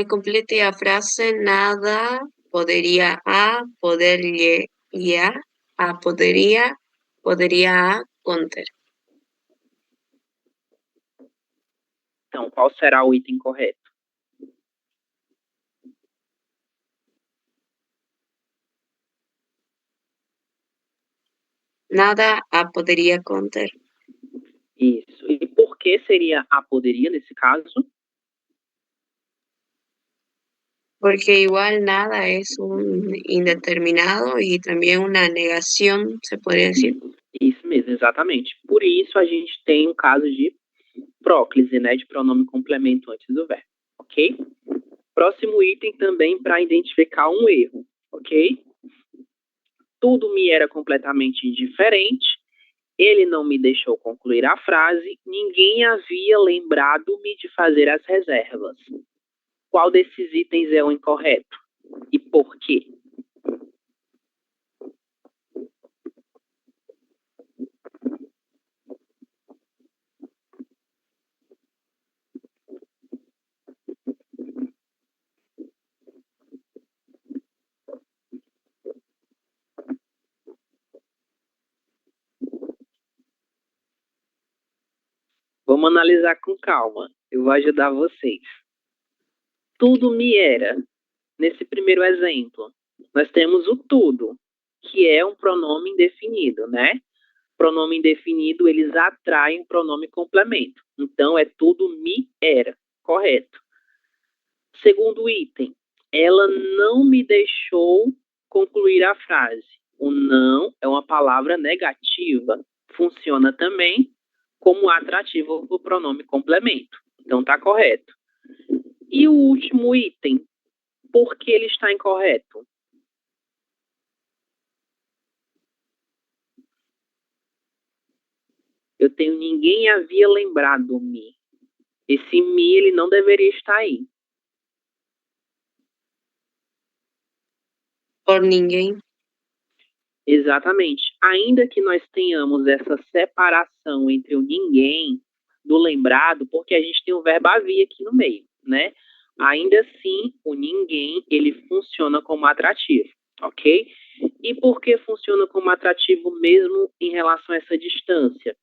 Complete a frase: nada poderia conter. Então, qual será o item correto? Nada a poderia conter. Isso. E por que seria a poderia nesse caso? Porque igual nada es un indeterminado y también una negación, se podría decir. Isso mesmo, exatamente. Por isso a gente tem um caso de próclise, né, de pronome complemento antes do verbo, ok? Próximo item também para identificar um erro, ok? Tudo me era completamente indiferente, ele não me deixou concluir a frase, ninguém havia lembrado-me de fazer as reservas. Qual desses itens é o incorreto? E por quê? Vamos analisar com calma. Eu vou ajudar vocês. Tudo me era. Nesse primeiro exemplo, nós temos o tudo, que é um pronome indefinido, né? Pronome indefinido, eles atraem pronome complemento. Então, é tudo me era. Correto. Segundo item, ela não me deixou concluir a frase. O não é uma palavra negativa. Funciona também como atrativo do pronome complemento. Então, está correto. E o último item, por que ele está incorreto? Eu tenho ninguém havia lembrado-me. Esse me, ele não deveria estar aí. Por ninguém. Exatamente. Ainda que nós tenhamos essa separação entre o ninguém do lembrado, porque a gente tem o verbo havia aqui no meio, né? Ainda assim, o ninguém, ele funciona como atrativo, ok? E por que funciona como atrativo mesmo em relação a essa distância?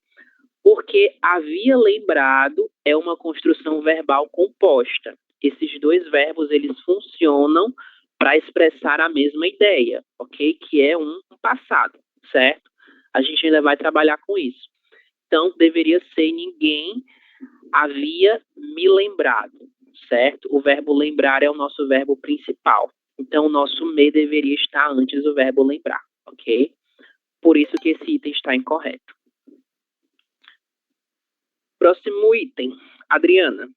Porque havia lembrado é uma construção verbal composta. Esses dois verbos, eles funcionam para expressar a mesma ideia, ok? Que é um passado, certo? A gente ainda vai trabalhar com isso. Então, deveria ser ninguém havia me lembrado, certo? O verbo lembrar é o nosso verbo principal. Então, o nosso me deveria estar antes do verbo lembrar, ok? Por isso que esse item está incorreto. Próximo item. Adriana.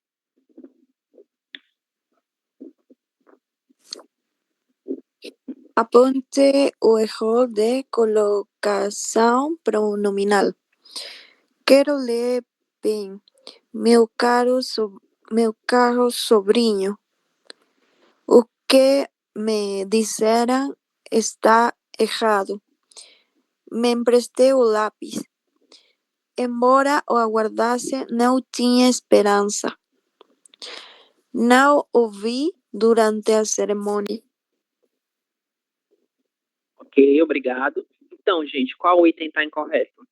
Aponte o erro de colocação pronominal. Quero ler bem, meu caro sobrinho. O que me disseram está errado. Me emprestei o lápis. Embora o aguardasse, não tinha esperança. Não ouvi durante a cerimônia. Ok, obrigado. Então, gente, qual item está incorreto?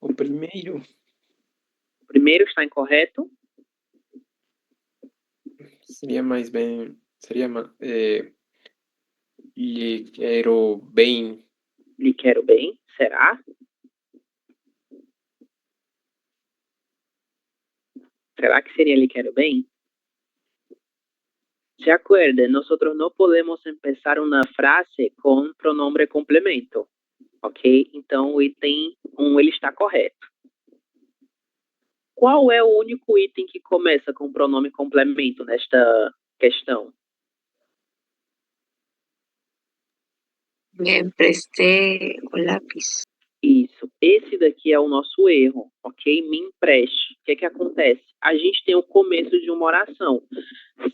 O primeiro O primeiro está incorreto. seria mais bem. Seria lhe quero bem. Lhe quero bem, será? Será que seria lhe quero bem? Se acuerden, nosotros no podemos empezar una frase con pronombre complemento, ok? Então, o item 1, ele está correto. Qual é o único item que começa com pronome complemento nesta questão? Me emprestei o lápis. Isso. Esse daqui é o nosso erro, ok? Me empreste. O que é que acontece? A gente tem o começo de uma oração.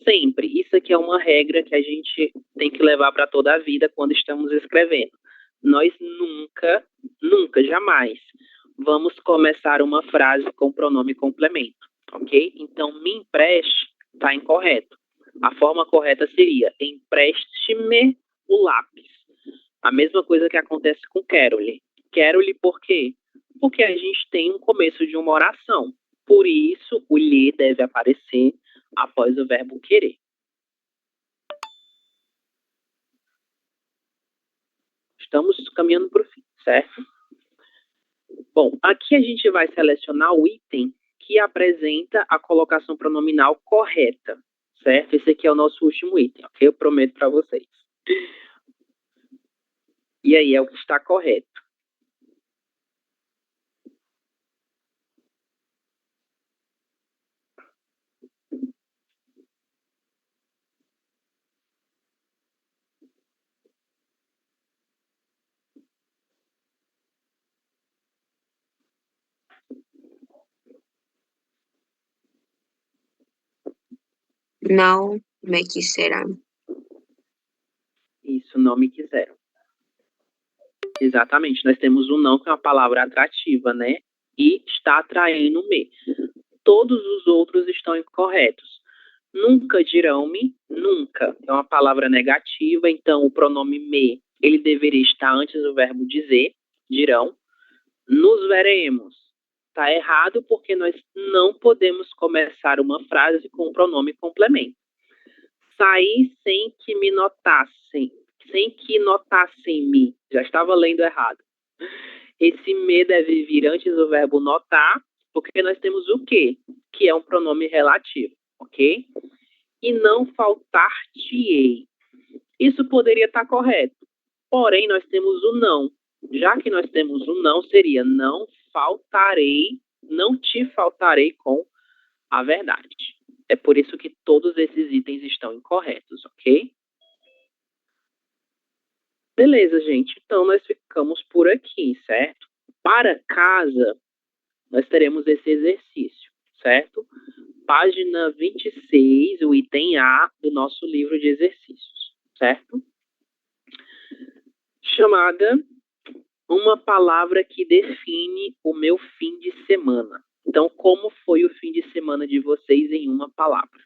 Sempre. Isso aqui é uma regra que a gente tem que levar para toda a vida quando estamos escrevendo. Nós nunca, jamais vamos começar uma frase com pronome complemento, ok? Então, me empreste está incorreto. A forma correta seria empreste-me o lápis. A mesma coisa que acontece com quero-lhe. Quero-lhe por quê? Porque a gente tem um começo de uma oração. Por isso, o lhe deve aparecer após o verbo querer. Estamos caminhando para o fim, certo? Bom, aqui a gente vai selecionar o item que apresenta a colocação pronominal correta, certo? Esse aqui é o nosso último item, ok? Eu prometo para vocês. E aí é o que está correto. Não me quiseram. Isso, não me quiseram. Exatamente, nós temos um não, que é uma palavra atrativa, né? E está atraindo me. Todos os outros estão incorretos. Nunca dirão-me, nunca. É uma palavra negativa, então o pronome me, ele deveria estar antes do verbo dizer, dirão. Nos veremos. Está errado porque nós não podemos começar uma frase com o pronome complemento. Saí sem que me notassem. Sem que notassem-me. Já estava lendo errado. Esse me deve vir antes do verbo notar, porque nós temos o que? Que é um pronome relativo, ok? E não faltar-te-ei. Isso poderia estar correto. Porém, nós temos o não. Já que nós temos o não, seria não faltarei não te faltarei com a verdade. É por isso que todos esses itens estão incorretos, ok? Beleza, gente. Então, nós ficamos por aqui, certo? Para casa, nós teremos esse exercício, certo? Página 26, o item A do nosso livro de exercícios, certo? Chamada uma palavra que define o meu fim de semana. Então, como foi o fim de semana de vocês em uma palavra?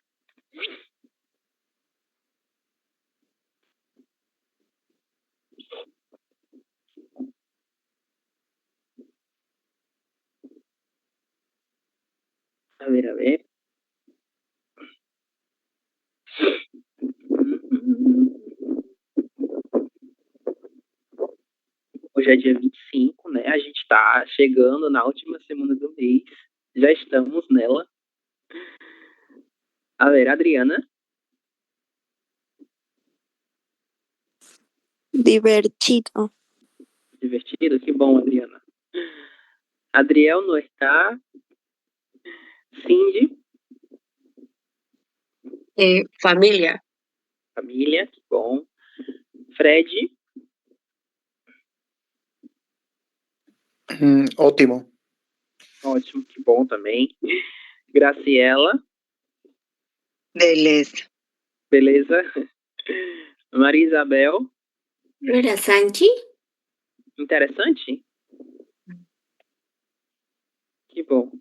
A ver. Hoje é dia 25, né? A gente está chegando na última semana do mês. Já estamos nela. A ver, Adriana. Divertido. Divertido? Que bom, Adriana. Adriel não está. Cindy. Familia. Família, que bom. Fred. Ótimo. Ótimo, que bom também. Graciela. Beleza. Beleza. Maria Isabel. Interessante. Interessante? Que bom.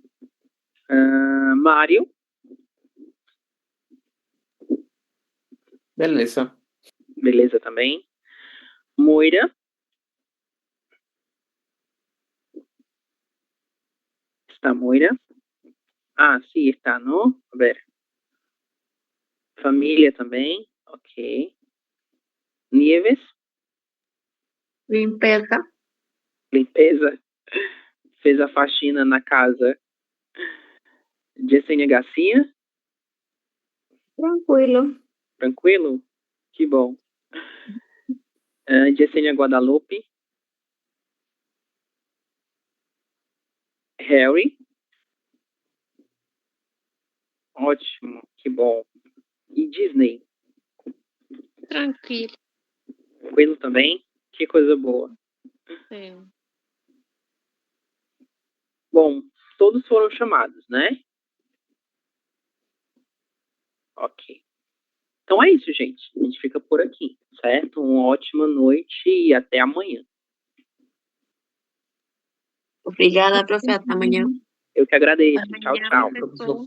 Mário. Beleza. Beleza também. Moira. Está Moira? Ah, sim, está, ¿no? A ver. Família também. Ok. Nieves. Limpeza. Limpeza. Fez a faxina na casa. Yesenia Garcia. Tranquilo. Tranquilo? Que bom. Yesenia Guadalupe. Harry. Ótimo, que bom. E Disney? Tranquilo. Tranquilo também? Que coisa boa. É. Bom, todos foram chamados, né? Ok. Então é isso, gente. A gente fica por aqui, certo? Uma ótima noite e até amanhã. Obrigada, profe. Até amanhã. Eu que agradeço. Tchau, Amanhã, tchau. professor.